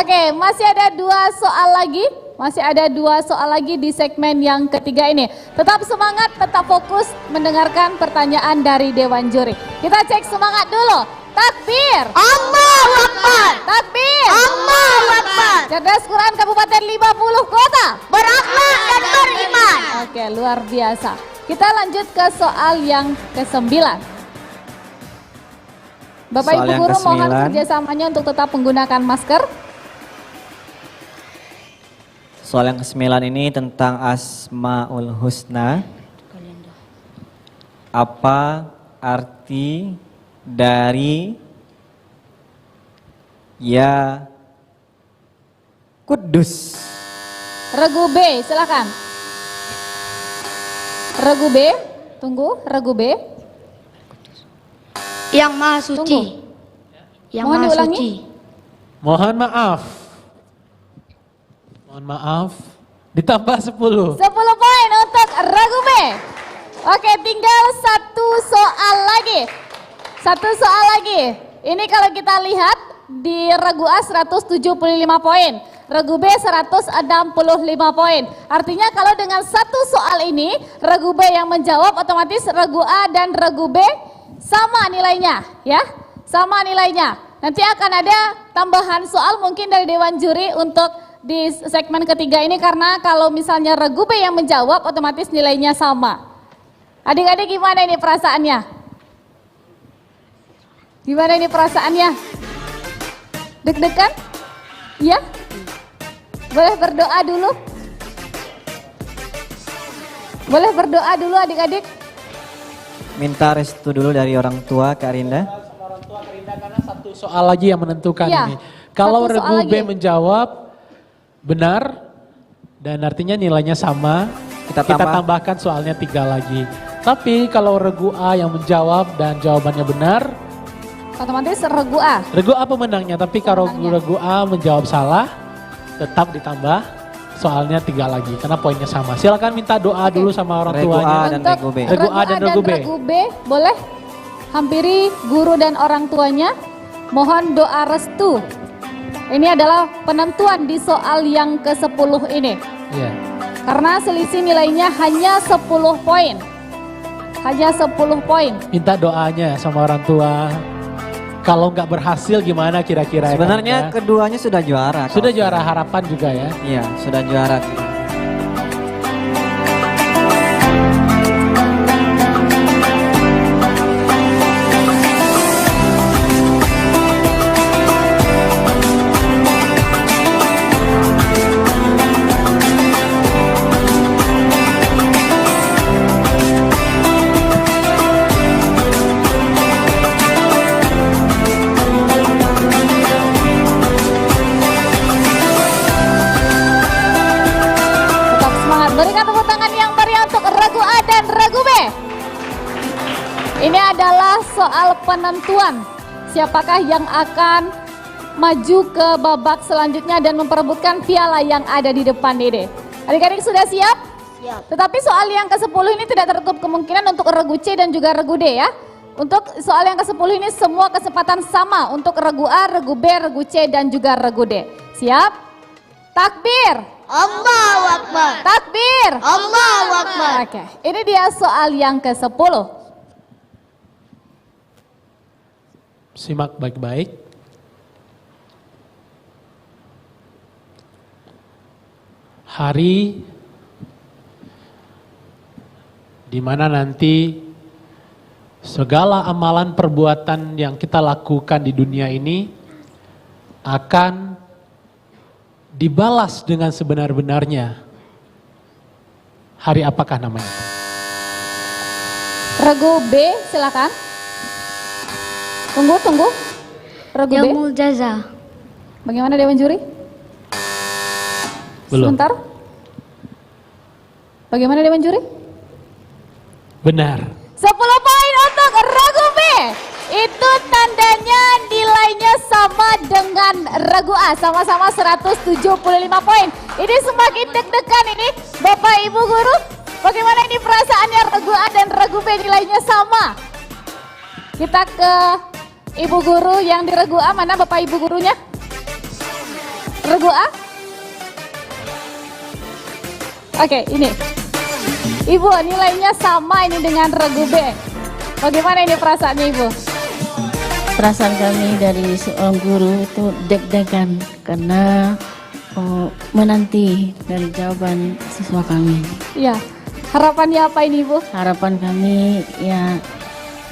Oke, masih ada 2 soal lagi. Masih ada 2 soal lagi di segmen yang ketiga ini. Tetap semangat, tetap fokus mendengarkan pertanyaan dari Dewan Juri. Kita cek semangat dulu. Takbir. Allahu Akbar. Takbir. Allahu Akbar. Cerdas Quran Kabupaten 50 Kota. Berakhlak dan beriman. Oke, luar biasa. Kita lanjut ke soal yang ke-9. Bapak Soal Ibu yang guru mohon ke-9. kerjasamanya untuk tetap menggunakan masker. Soal yang ke-9 ini tentang Asmaul Husna. Apa arti dari Ya Kudus? Regu B, silakan. Regu B, tunggu, regu B. Yang Maha Suci. Tunggu. Yang Mohon Maha diulangi. Suci. Mohon maaf. Mohon maaf. Ditambah 10. 10 poin untuk regu B. Oke, tinggal satu soal lagi. Satu soal lagi. Ini kalau kita lihat di regu A 175 poin. Regu B 165 poin. Artinya kalau dengan satu soal ini, regu B yang menjawab otomatis regu A dan regu B sama nilainya, ya. Sama nilainya. Nanti akan ada tambahan soal mungkin dari Dewan Juri untuk di segmen ketiga ini karena kalau misalnya regu B yang menjawab otomatis nilainya sama. Adik-adik gimana ini perasaannya? Gimana ini perasaannya? Deg-degan? Iya? Boleh berdoa dulu? Boleh berdoa dulu adik-adik? Minta restu dulu dari orang tua Kak Rinda. Karena satu soal lagi yang menentukan Iya, ini. Kalau satu soal regu B lagi. menjawab benar dan artinya nilainya sama, Kita kita tambah. tambahkan soalnya 3 lagi. Tapi kalau regu A yang menjawab dan jawabannya benar, Otomatis regu A. regu A pemenangnya. Tapi kalau Pemenangnya. regu A menjawab salah, tetap ditambah soalnya 3 lagi karena poinnya sama. Silakan minta doa dulu sama orang Regu tuanya. A dan Untuk regu B. Regu A dan regu B. regu B, boleh hampiri guru dan orang tuanya. Mohon doa restu. Ini adalah penentuan di soal yang ke-10 ini. Iya. Karena selisih nilainya hanya 10 poin. Hanya 10 poin. Minta doanya sama orang tua. Kalau nggak berhasil gimana kira-kira? Sebenarnya enaknya? keduanya sudah juara. Sudah kalau- juara harapan juga ya. Iya, sudah juara. Tetap semangat. Berikan tepuk tangan yang meriah untuk regu A dan regu B. Ini adalah soal penentuan siapakah yang akan maju ke babak selanjutnya dan memperebutkan piala yang ada di depan ini. Adik-adik sudah siap? Siap. Tetapi soal yang ke-10 ini tidak tertutup kemungkinan untuk regu C dan juga regu D ya. Untuk soal yang ke-10 ini semua kesempatan sama untuk regu A, regu B, regu C dan juga regu D. Siap? Takbir! Allahu Akbar. Takbir! Allahu Akbar. Oke, ini dia soal yang ke-10. Simak baik-baik. Hari di mana nanti segala amalan perbuatan yang kita lakukan di dunia ini akan dibalas dengan sebenar-benarnya. Hari apakah namanya? Regu B, silakan. Tunggu. Regu B. Yaumul Jaza. Bagaimana Dewan Juri? Belum. Sebentar. Bagaimana Dewan Juri? Benar. 10 poin untuk regu B. Itu tandanya nilainya sama dengan regu A. Sama-sama 175 poin. Ini semakin deg-degan ini Bapak Ibu Guru. Bagaimana ini perasaannya regu A dan regu B nilainya sama? Kita ke Ibu Guru yang di regu A. Mana Bapak Ibu Gurunya? Regu A? Oke, ini. Ibu, nilainya sama ini dengan regu B. Bagaimana ini perasaannya Ibu? Perasaan kami dari seorang guru itu deg-degan karena menanti dari jawaban siswa kami. Iya. Harapannya apa ini Ibu? Harapan kami ya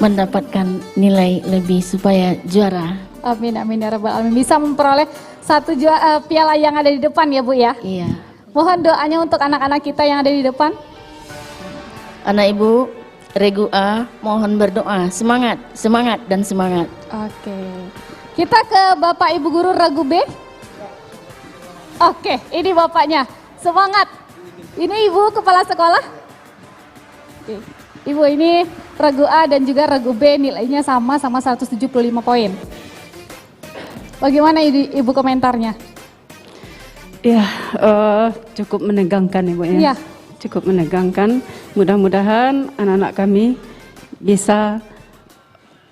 mendapatkan nilai lebih supaya juara. Amin amin ya rabbal alamin. Bisa memperoleh satu piala yang ada di depan ya Bu ya. Iya. Mohon doanya untuk anak-anak kita yang ada di depan. Anak Ibu Regu A mohon berdoa, semangat, semangat dan semangat. Oke. Kita ke Bapak Ibu Guru Regu B. Oke, ini Bapaknya. Semangat. Ini Ibu Kepala Sekolah. Oke. Ibu ini Regu A dan juga Regu B nilainya sama 175 poin. Bagaimana Ibu komentarnya? Ya, cukup menegangkan Ibu ya. Iya. Cukup menegangkan. Mudah-mudahan anak-anak kami bisa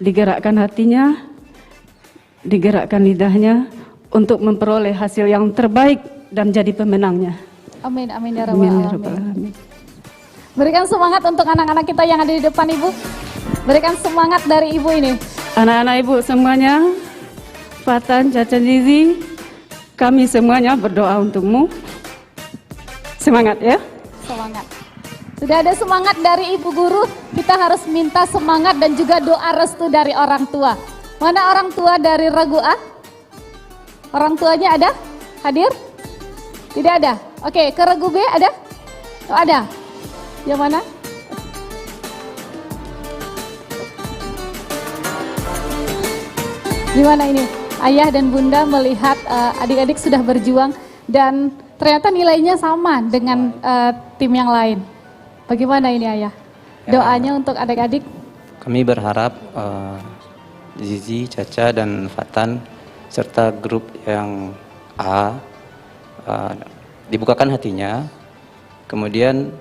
digerakkan hatinya, digerakkan lidahnya untuk memperoleh hasil yang terbaik dan jadi pemenangnya. Amin amin ya Amin ya rabbal rabbal alamin. alamin. Berikan semangat untuk anak-anak kita yang ada di depan Ibu. Berikan semangat dari Ibu ini. Anak-anak Ibu semuanya, Fatan, Caca, Zizi, kami semuanya berdoa untukmu. Semangat ya. Semangat. Sudah ada semangat dari Ibu Guru, kita harus minta semangat dan juga doa restu dari orang tua. Mana orang tua dari Regu A? Orang tuanya ada? Hadir? Tidak ada? Oke, ke Regu B ada? Oh, ada. Yang mana? Gimana ini? Ayah dan Bunda melihat adik-adik sudah berjuang dan ternyata nilainya sama dengan tim yang lain. Bagaimana ini Ayah? Doanya untuk adik-adik? Kami berharap Zizi, Caca, dan Fatan serta grup yang A dibukakan hatinya, kemudian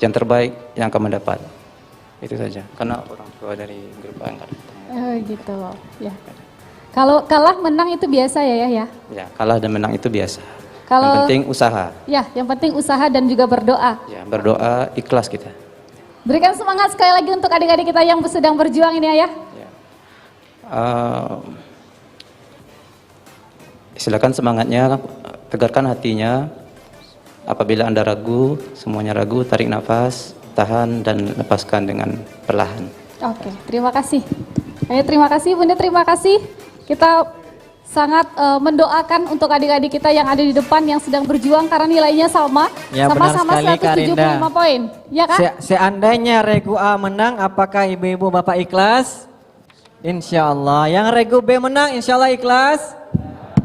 yang terbaik yang akan mendapat. Itu saja, karena orang tua dari grup A enggak ada. Oh gitu, ya. Kalau kalah menang itu biasa ya ya? Ya, kalah dan menang itu biasa. Kalau yang penting usaha. Ya, yang penting usaha dan juga berdoa. Ya, berdoa ikhlas kita. Berikan semangat sekali lagi untuk adik-adik kita yang sedang berjuang ini Ayah. Ya. Silakan semangatnya, tegarkan hatinya. Apabila Anda ragu, semuanya ragu, tarik nafas, tahan dan lepaskan dengan perlahan. Oke, terima kasih. Ayah terima kasih, Bunda terima kasih. Kita sangat mendoakan untuk adik-adik kita yang ada di depan yang sedang berjuang karena nilainya sama, Ya, sama-sama benar sekali, 175 Karinda. poin. Ya kan? Seandainya Regu A menang, apakah ibu-ibu bapak ikhlas? Insya Allah. Yang Regu B menang, insya Allah ikhlas?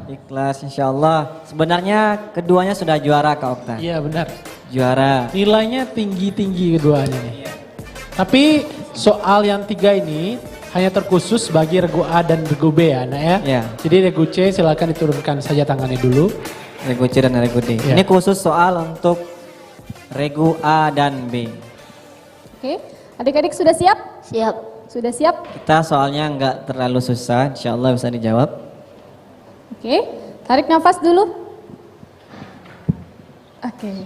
Ikhlas insya Allah. Sebenarnya keduanya sudah juara Kak Okta. Iya benar. Juara. Nilainya tinggi-tinggi keduanya nih. Tapi soal yang 3 ini hanya terkhusus bagi Regu A dan Regu B ya nak ya. Iya. Jadi Regu C silakan diturunkan saja tangannya dulu. Regu C dan Regu D. Ya. Ini khusus soal untuk Regu A dan B. Oke, adik-adik sudah siap? Siap. Sudah siap? Kita soalnya nggak terlalu susah, insya Allah bisa dijawab. Oke, tarik nafas dulu. Oke.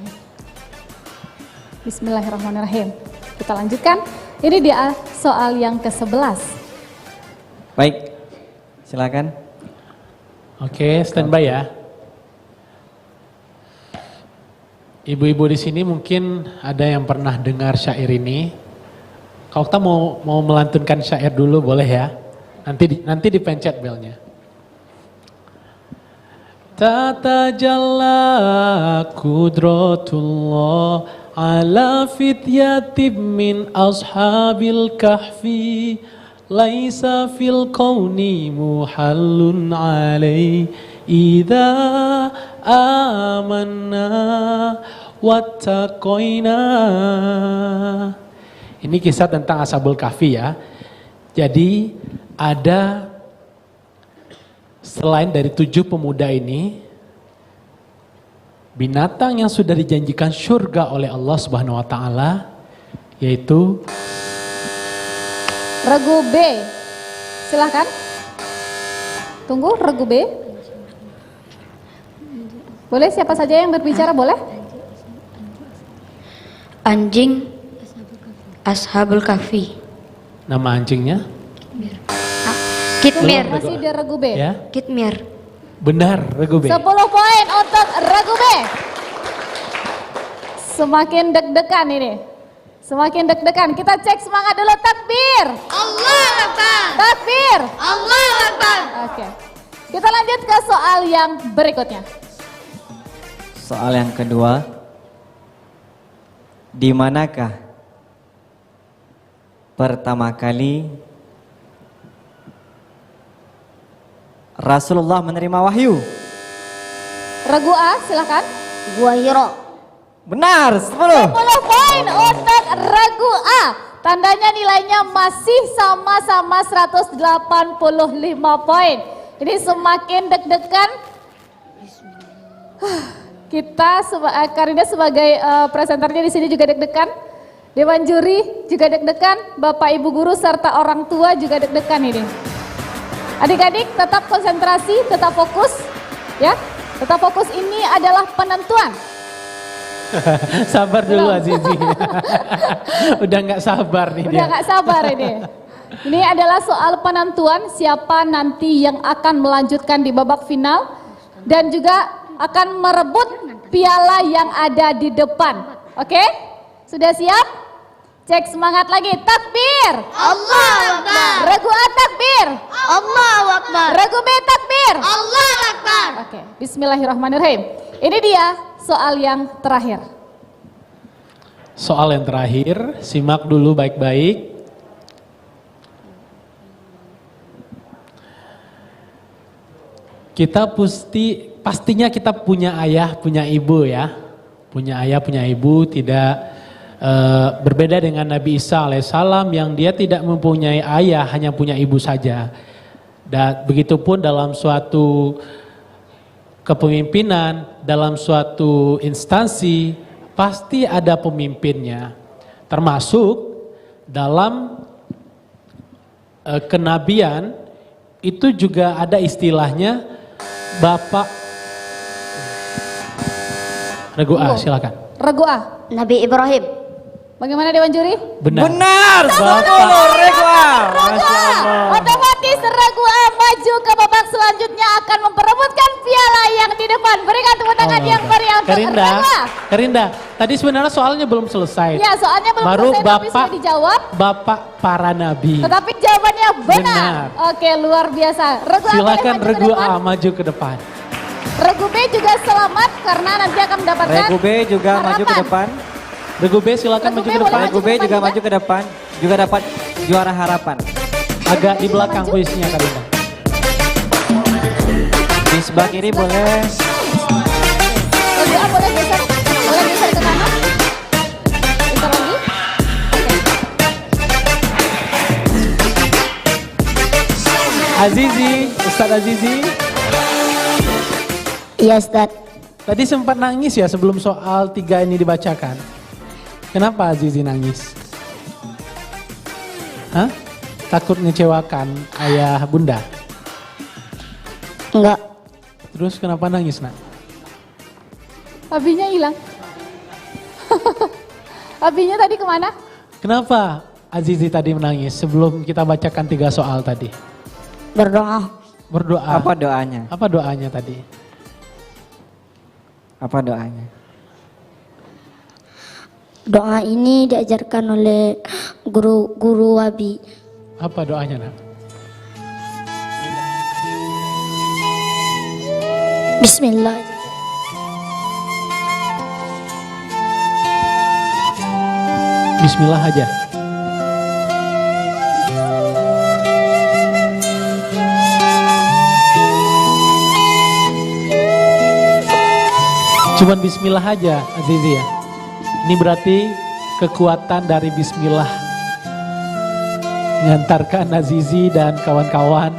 Bismillahirrahmanirrahim. Kita lanjutkan. Ini dia soal yang ke-11. Baik, silakan. Oke, standby ya. Ibu-ibu di sini mungkin ada yang pernah dengar syair ini. Kalau kita mau melantunkan syair dulu boleh ya. Nanti dipencet belnya. Tatajalla kudratullah ala fityatim min ashabil kahfi laisa fil kauni muhallun alai idza amanna wattaqaina. Ini kisah tentang Ashabul Kahfi ya. Jadi ada selain dari 7 pemuda ini, binatang yang sudah dijanjikan surga oleh Allah Subhanahu wa taala yaitu Regu B. Silahkan. Tunggu, Regu B. Boleh siapa saja yang berbicara boleh? Anjing Ashabul Kahfi. nama anjingnya. Kitmir. Masih di Regu B. Ya, Kitmir. benar Regu B. 10 poin untuk Regu B. Semakin deg-degan ini. Semakin deg-degan. Kita cek semangat dulu. Takbir. Allah Akbar. Takbir. Allah Akbar. Oke. Kita lanjut ke soal yang berikutnya. Soal yang kedua. Di manakah pertama kali Rasulullah menerima wahyu? Regu A, silakan. Gua Hiro. Benar, 10. 10 poin untuk regu A. Tandanya nilainya masih sama-sama 185 poin. Ini semakin deg-degan. Kita Karina sebagai presenternya di sini juga deg-degan. Dewan juri juga deg-degan. Bapak Ibu guru serta orang tua juga deg-degan ini. Adik-adik tetap konsentrasi, tetap fokus, ya. Tetap fokus, ini adalah penentuan. Sabar dulu Azizi. Udah nggak sabar nih Udah dia. nggak sabar ini. Ini adalah soal penentuan siapa nanti yang akan melanjutkan di babak final dan juga akan merebut piala yang ada di depan. Oke? Sudah siap? Cek semangat lagi. Takbir. Allah Akbar. Regu A takbir. Allah Akbar. Regu B takbir. Allah Akbar. Oke, bismillahirrahmanirrahim. Ini dia soal yang terakhir. Soal yang terakhir, simak dulu baik-baik. Kita pastinya kita punya ayah, punya ibu ya. Punya ayah, punya ibu, tidak berbeda dengan Nabi Isa alaihissalam yang dia tidak mempunyai ayah, hanya punya ibu saja. Dan begitupun dalam suatu kepemimpinan, dalam suatu instansi pasti ada pemimpinnya. Termasuk dalam kenabian itu juga ada istilahnya Bapak. Regu A, silakan. Regu A. Nabi Ibrahim. Bagaimana Dewan Juri? Benar. Benar, 10 Regu A. Masya Allah. Otomatis Regu A maju ke babak selanjutnya akan memperebutkan piala yang di depan. Berikan tepuk tangan yang meriah untuk Karinda, Regu A. Karinda, tadi sebenarnya soalnya belum selesai. Ya, soalnya belum Baru selesai tapi Bapak, sudah dijawab. Bapak para nabi. Tetapi jawabannya benar. Benar. Oke, luar biasa. Regu A boleh Silakan maju ke Regu depan. A maju ke depan. Regu B juga selamat karena nanti akan mendapatkan Regu B juga maju ke harapan. depan. Regu B silakan Regu maju B ke boleh depan. Regu B juga maju ke depan. Juga dapat juara harapan. Agak di belakang posisinya Karinda. Di sebelah kiri boleh. Regu A boleh geser ke kanan. Geser lagi. Azizi, Ustadz Azizi. Iya Ustaz. Tadi sempat nangis ya sebelum soal 3 ini dibacakan. Kenapa Azizi nangis? Hah? Takut ngecewakan ayah bunda? Enggak. Terus kenapa nangis nak? Abinya hilang. Abinya tadi kemana? Kenapa Azizi tadi menangis sebelum kita bacakan 3 soal tadi? Berdoa. Berdoa. Apa doanya? Apa doanya tadi? Apa doanya? Doa ini diajarkan oleh guru Wabi. Apa doanya nak? Bismillah. Bismillah aja. Cuman bismillah aja Azizi ya. Ini berarti kekuatan dari bismillah mengantarkan Azizi dan kawan-kawan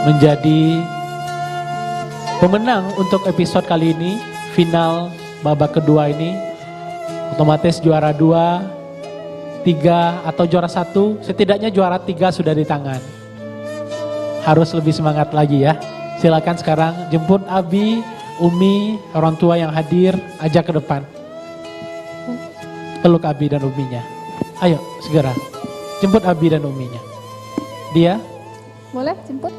menjadi pemenang untuk episode kali ini, final babak kedua ini. Otomatis juara 2, 3 atau juara 1, setidaknya juara 3 sudah di tangan. Harus lebih semangat lagi ya. Silakan sekarang jemput Abi, Umi, orang tua yang hadir, ajak ke depan. Peluk Abi dan Uminya. Ayo segera, jemput Abi dan Uminya. Dia? Boleh jemput?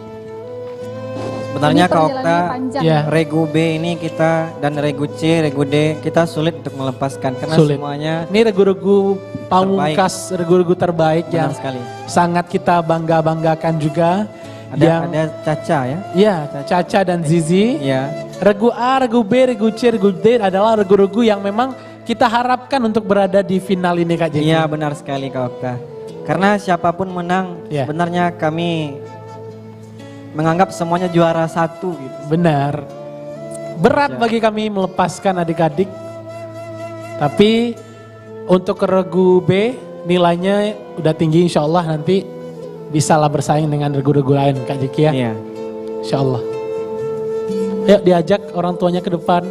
Sebenarnya Kak Okta, perjalanannya panjang. Ya. regu B ini kita dan regu C, regu D kita sulit untuk melepaskan karena Sulit. semuanya Ini regu-regu pamungkas, regu-regu terbaik benar yang sekali. sangat kita bangga-banggakan juga. Ada Caca ya. Ya, Caca dan Zizi. Iya. Regu A, regu B, regu C, regu D adalah regu-regu yang memang kita harapkan untuk berada di final ini Kak Jeki. Iya benar sekali Kak Okta. Karena siapapun menang Iya. sebenarnya kami menganggap semuanya juara satu gitu. Benar. Berat Ya. bagi kami melepaskan adik-adik. Tapi untuk regu B nilainya udah tinggi, insya Allah nanti bisa lah bersaing dengan regu-regu lain Kak Jeki ya. Iya. Insya Allah. Yuk diajak orang tuanya ke depan.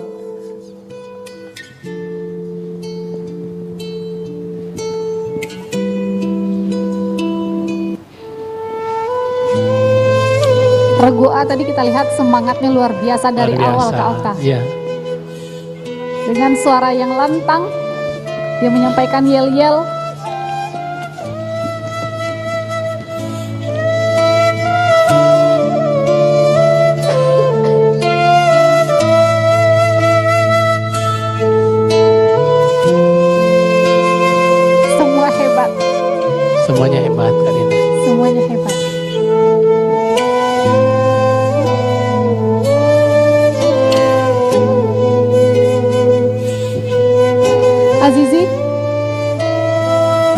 Regu A tadi kita lihat semangatnya luar biasa dari Luar awal biasa. Kak Okta. Iya. Dengan suara yang lantang, dia menyampaikan yel-yel. Semua hebat, Semuanya hebat Kak Dina. semuanya hebat. Azizi,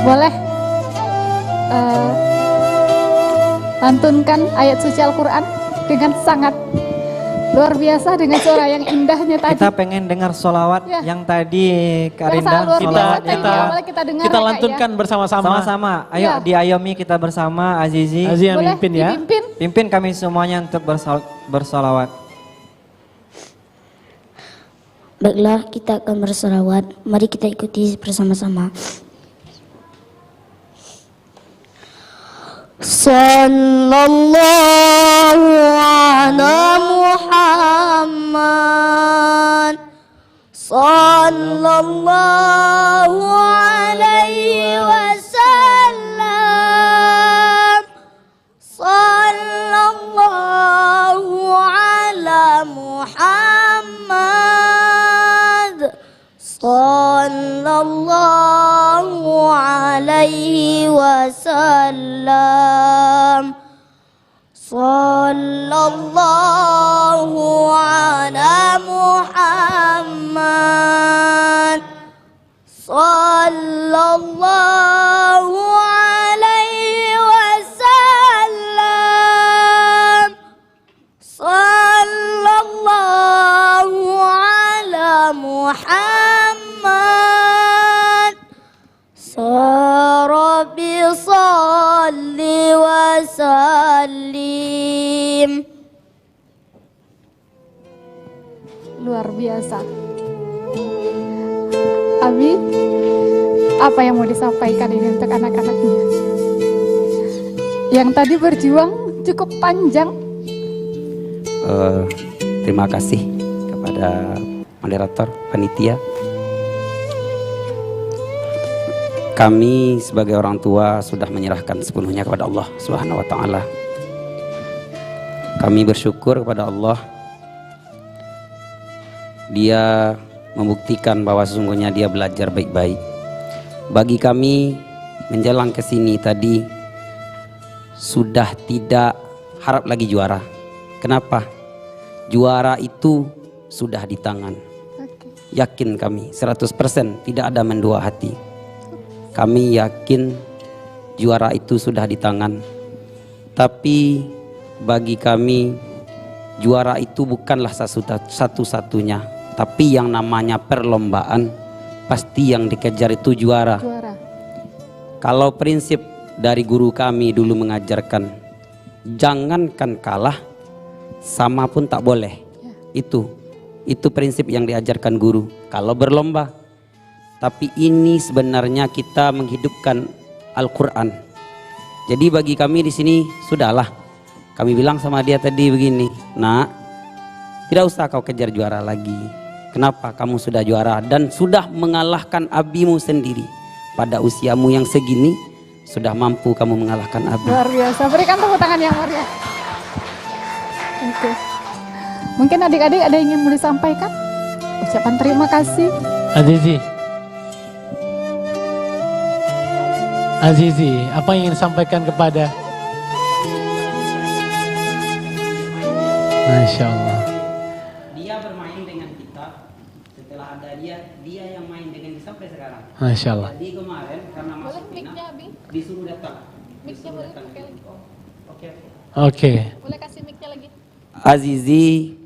boleh lantunkan ayat suci Al-Quran dengan sangat luar biasa dengan suara yang indahnya tadi. Kita pengen dengar solawat Ya. yang tadi Kak Yang Rinda sangat luar biasa solawat tadi yang di awal kita dengar kita ya, Kak, lantunkan bersama-sama. sama-sama. Ayo Ya. diayomi kita bersama Azizi. Azizi yang Boleh mimpin ya. dipimpin? Pimpin kami semuanya untuk bersolawat. Baiklah, kita akan berselawat. Mari kita ikuti bersama-sama. Sallallahu ala Muhammad. Sallallahu alaihi wasallam. Sallallahu ala Muhammad. Sallallahu alaihi wasallam. Sallallahu ala Muhammad. Sallallahu alaihi wasallam. Sallallahu ala Muhammad. Rabbi salli wa sallim. Luar biasa. Abi, apa yang mau disampaikan ini untuk anak-anaknya? Yang tadi berjuang cukup panjang. Terima kasih kepada moderator, panitia. Kami sebagai orang tua sudah menyerahkan sepenuhnya kepada Allah Subhanahu wa taala. Kami bersyukur kepada Allah. Dia membuktikan bahwa sesungguhnya dia belajar baik-baik. Bagi kami menjelang ke sini tadi sudah tidak harap lagi juara. Kenapa? Juara itu sudah di tangan. Yakin kami 100% tidak ada mendua hati. Kami yakin juara itu sudah di tangan. Tapi bagi kami juara itu bukanlah satu-satunya. Tapi yang namanya perlombaan pasti yang dikejar itu juara. Kalau prinsip dari guru kami dulu mengajarkan, jangankan kalah, sama pun tak boleh. Itu prinsip yang diajarkan guru. Kalau berlomba, tapi ini sebenarnya kita menghidupkan Al-Quran. Jadi bagi kami di sini sudahlah. Kami bilang sama dia tadi begini, nak, tidak usah kau kejar juara lagi. Kenapa? Kamu sudah juara dan sudah mengalahkan abimu sendiri. Pada usiamu yang segini sudah mampu kamu mengalahkan abi. Luar biasa. Berikan tepuk tangan yang meriah. Oke. Mungkin adik-adik ada yang ingin mau disampaikan? Ucapan terima kasih. Azizi, apa yang ingin disampaikan kepada? Masya Allah. Dia bermain dengan kita, setelah ada dia yang main dengan kita sampai sekarang. Masya Allah. Jadi kemarin karena masuk final, disuruh datang. Oke. Boleh kasih mic-nya lagi? Azizi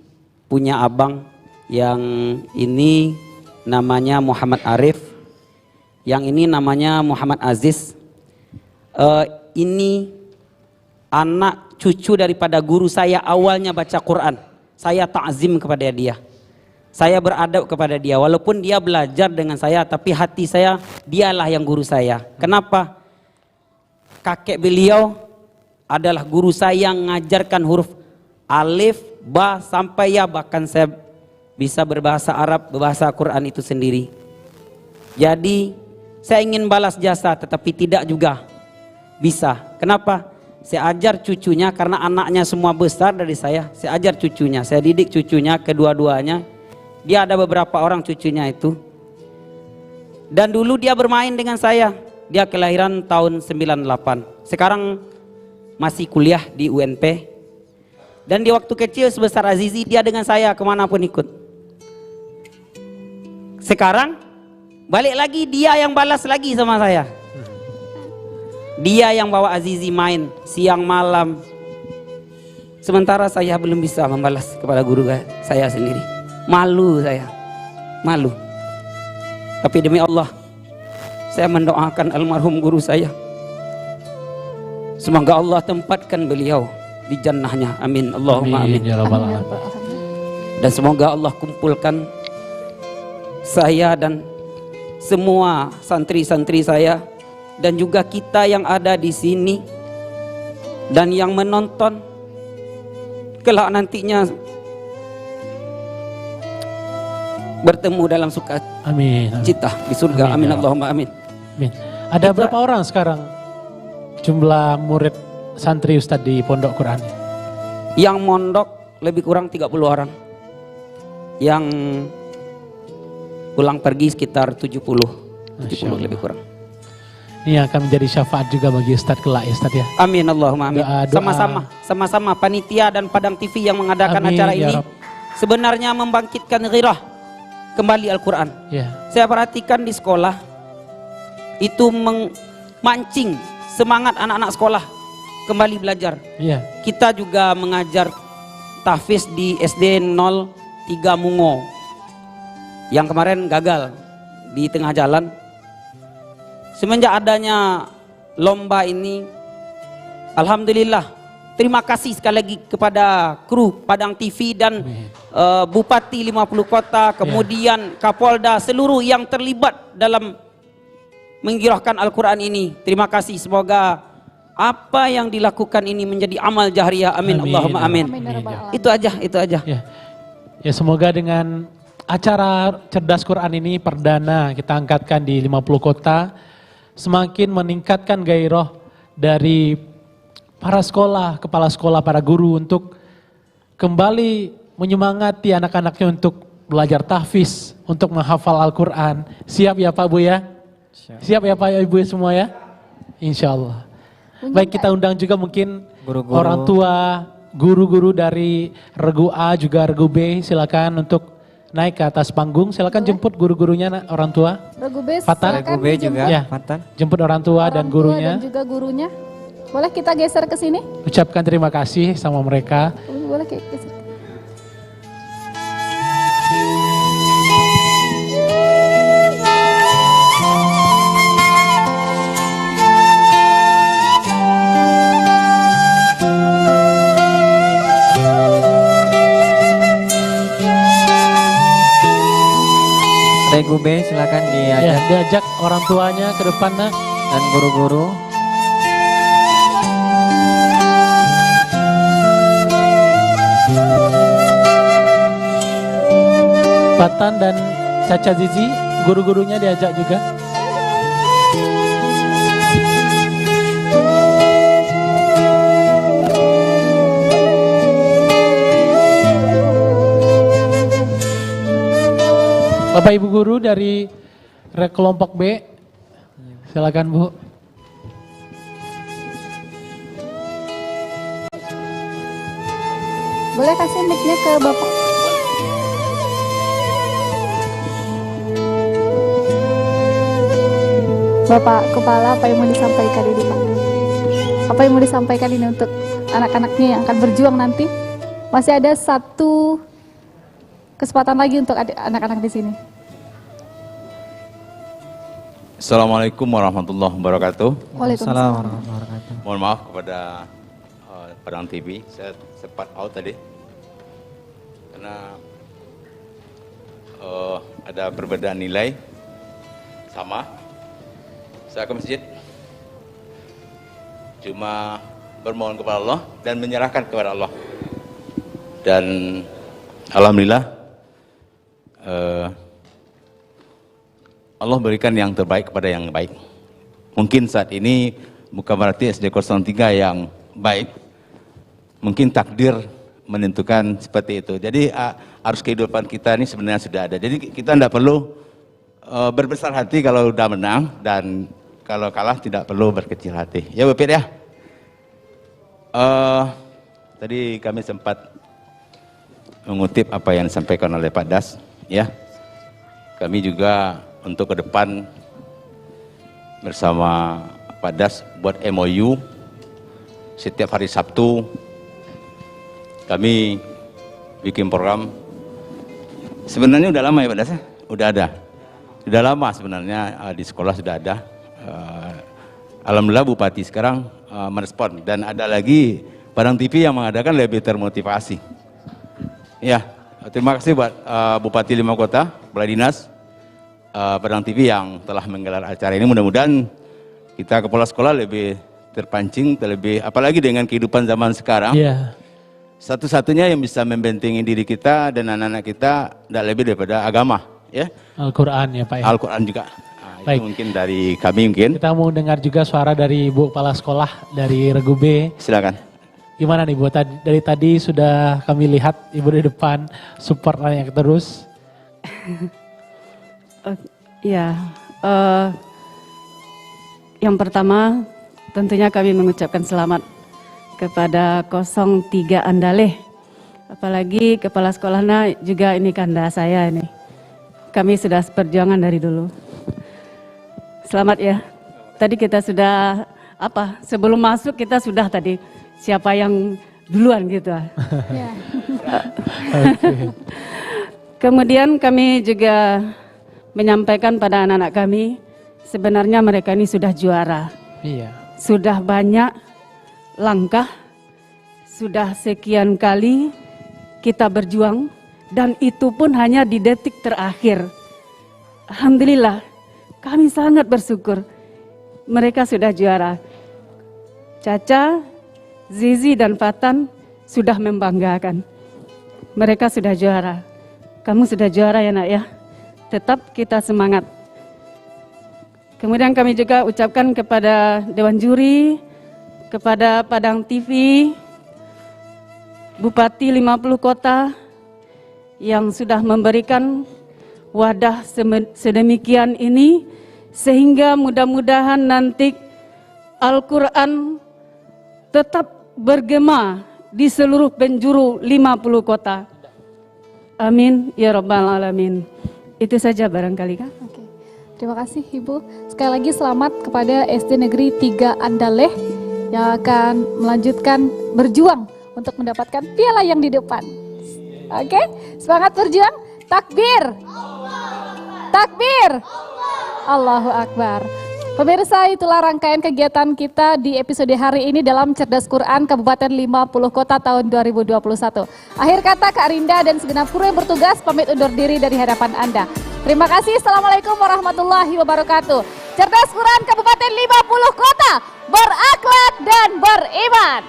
punya abang yang ini namanya Muhammad Arif, yang ini namanya Muhammad Aziz. Ini anak cucu daripada guru saya awalnya baca Quran. Saya ta'zim kepada dia. Saya beradab kepada dia. Walaupun dia belajar dengan saya, tapi hati saya dialah yang guru saya. Kenapa? Kakek beliau adalah guru saya yang mengajarkan huruf alif, ba sampai ya, bahkan saya bisa berbahasa Arab, berbahasa Quran itu sendiri. Jadi saya ingin balas jasa tetapi tidak juga bisa. Kenapa? Saya ajar cucunya karena anaknya semua besar dari saya. Saya ajar cucunya, saya didik cucunya kedua-duanya. Dia ada beberapa orang cucunya itu. Dan dulu dia bermain dengan saya. Dia kelahiran tahun 98. Sekarang masih kuliah di UNP. Dan di waktu kecil sebesar Azizi dia dengan saya kemanapun ikut. Sekarang balik lagi dia yang balas lagi sama saya. Dia yang bawa Azizi main siang malam. Sementara saya belum bisa membalas kepada guru saya sendiri. Malu saya. Malu. Tapi demi Allah, saya mendoakan almarhum guru saya. Semoga Allah tempatkan beliau di jannahnya. Amin. Allahumma amin. Ya Rabbal Alamin. Dan semoga Allah kumpulkan saya dan semua santri-santri saya dan juga kita yang ada di sini dan yang menonton kelak nantinya bertemu dalam suka cita di surga. Amin. Allahumma amin. Amin. Ada berapa orang sekarang jumlah murid santri Ustadz di Pondok Quran? Yang mondok lebih kurang 30 orang. Yang pulang pergi sekitar 70 lebih kurang. Ini akan menjadi syafaat juga bagi Ustadz kelak ya Ustadz ya. Amin. Allahumma amin. Sama-sama panitia dan Padang TV yang mengadakan acara ini sebenarnya membangkitkan ghirah kembali Al-Quran. Saya perhatikan di sekolah itu memancing semangat anak-anak sekolah kembali belajar. Kita juga mengajar tahfiz di SD 03 Mungo yang kemarin gagal di tengah jalan. Semenjak adanya lomba ini, alhamdulillah, terima kasih sekali lagi kepada kru Padang TV dan Bupati 50 Kota, kemudian Kapolda, seluruh yang terlibat dalam menggirahkan Al-Quran ini. Terima kasih, semoga apa yang dilakukan ini menjadi amal jahriyah. Amin. Allahumma amin. Itu aja. Ya, semoga dengan acara Cerdas Quran ini perdana kita angkatkan di 50 kota, semakin meningkatkan gairah dari para sekolah, kepala sekolah, para guru untuk kembali menyemangati anak-anaknya untuk belajar tahfiz, untuk menghafal Al-Quran. Siap ya Pak Bu ya? Siap ya Pak Ibu semua ya? Insya Allah. Baik, kita undang juga mungkin guru-guru, orang tua, guru-guru dari Regu A juga Regu B, silakan untuk naik ke atas panggung. Silakan jemput guru-gurunya, orang tua. Regu B, Fatan. Regu B juga, ya, Fatan. Jemput orang tua dan gurunya. Dan juga gurunya. Boleh kita geser ke sini? Ucapkan terima kasih sama mereka. Boleh geser. Regu B silakan diajak. Diajak orang tuanya ke depan dan guru-guru. Fatan dan Caca Zizi, guru-gurunya diajak juga. Bapak Ibu guru dari kelompok B, silakan Bu. Boleh kasih mic-nya ke Bapak. Bapak Kepala, apa yang mau disampaikan ini Pak? Apa yang mau disampaikan ini untuk anak-anaknya yang akan berjuang nanti? Masih ada satu kesempatan lagi untuk anak-anak di sini. Assalamualaikum warahmatullahi wabarakatuh. Waalaikumsalam warahmatullahi wabarakatuh. Mohon maaf kepada Padang TV, saya sempat out tadi karena ada perbedaan nilai sama. Saya ke masjid cuma bermohon kepada Allah dan menyerahkan kepada Allah, dan alhamdulillah Allah berikan yang terbaik kepada yang baik. Mungkin saat ini bukan berarti SD 03 yang baik, mungkin takdir menentukan seperti itu. Jadi harus kehidupan kita ini sebenarnya sudah ada. Jadi kita tidak perlu berbesar hati kalau udah menang, dan kalau kalah tidak perlu berkecil hati. Ya Bapak ya. Tadi kami sempat mengutip apa yang disampaikan oleh Pak Das. Ya, kami juga untuk ke depan bersama Pak Das buat MOU setiap hari Sabtu kami bikin program. Sebenarnya udah lama ya Pak Das, udah ada. Sudah lama sebenarnya di sekolah sudah ada. Alhamdulillah Bupati sekarang merespon, dan ada lagi Padang TV yang mengadakan lebih termotivasi. Ya, terima kasih buat Bupati 5 Kota, Kepala Dinas, Padang TV yang telah menggelar acara ini. Mudah-mudahan kita kepala sekolah lebih terpancing, terlebih apalagi dengan kehidupan zaman sekarang. Iya. Satu-satunya yang bisa membentengi diri kita dan anak-anak kita tidak lebih daripada agama, ya. Al-Quran ya Pak ya. Al-Quran juga. Nah, baik. itu mungkin dari kami mungkin. Kita mau dengar juga suara dari Bu Kepala Sekolah dari Regu B. Silakan. Gimana nih Bu, dari tadi sudah kami lihat Ibu di depan support yang terus. Ya, yang pertama tentunya kami mengucapkan selamat kepada 03 Andaleh. Apalagi kepala sekolahnya juga ini kanda saya ini. Kami sudah seperjuangan dari dulu. Selamat ya. Tadi kita sudah sebelum masuk kita sudah tadi siapa yang duluan gitu. Ya. Kemudian kami juga menyampaikan pada anak-anak kami, sebenarnya mereka ini sudah juara. Iya. Sudah banyak langkah, sudah sekian kali kita berjuang, dan itu pun hanya di detik terakhir. Alhamdulillah, kami sangat bersyukur mereka sudah juara. Caca, Zizi dan Fatan sudah membanggakan. Mereka sudah juara. Kamu sudah juara ya Nak ya. Tetap kita semangat. Kemudian kami juga ucapkan kepada Dewan Juri, kepada Padang TV, Bupati 50 Kota yang sudah memberikan wadah sedemikian ini, sehingga mudah-mudahan nanti Al-Quran tetap bergema di seluruh penjuru 50 kota. Amin ya Rabbal Alamin. Itu saja barangkali kan. Oke. Terima kasih Ibu. Sekali lagi selamat kepada SD Negeri 3 Andaleh yang akan melanjutkan berjuang untuk mendapatkan piala yang di depan. Oke, semangat berjuang. Takbir. Takbir. Allahu Akbar. Pemirsa, itulah rangkaian kegiatan kita di episode hari ini dalam Cerdas Quran Kabupaten 50 Kota tahun 2021. Akhir kata Kak Rinda dan segenap kru yang bertugas pamit undur diri dari hadapan Anda. Terima kasih. Assalamualaikum warahmatullahi wabarakatuh. Cerdas Quran Kabupaten 50 Kota, berakhlak dan beriman.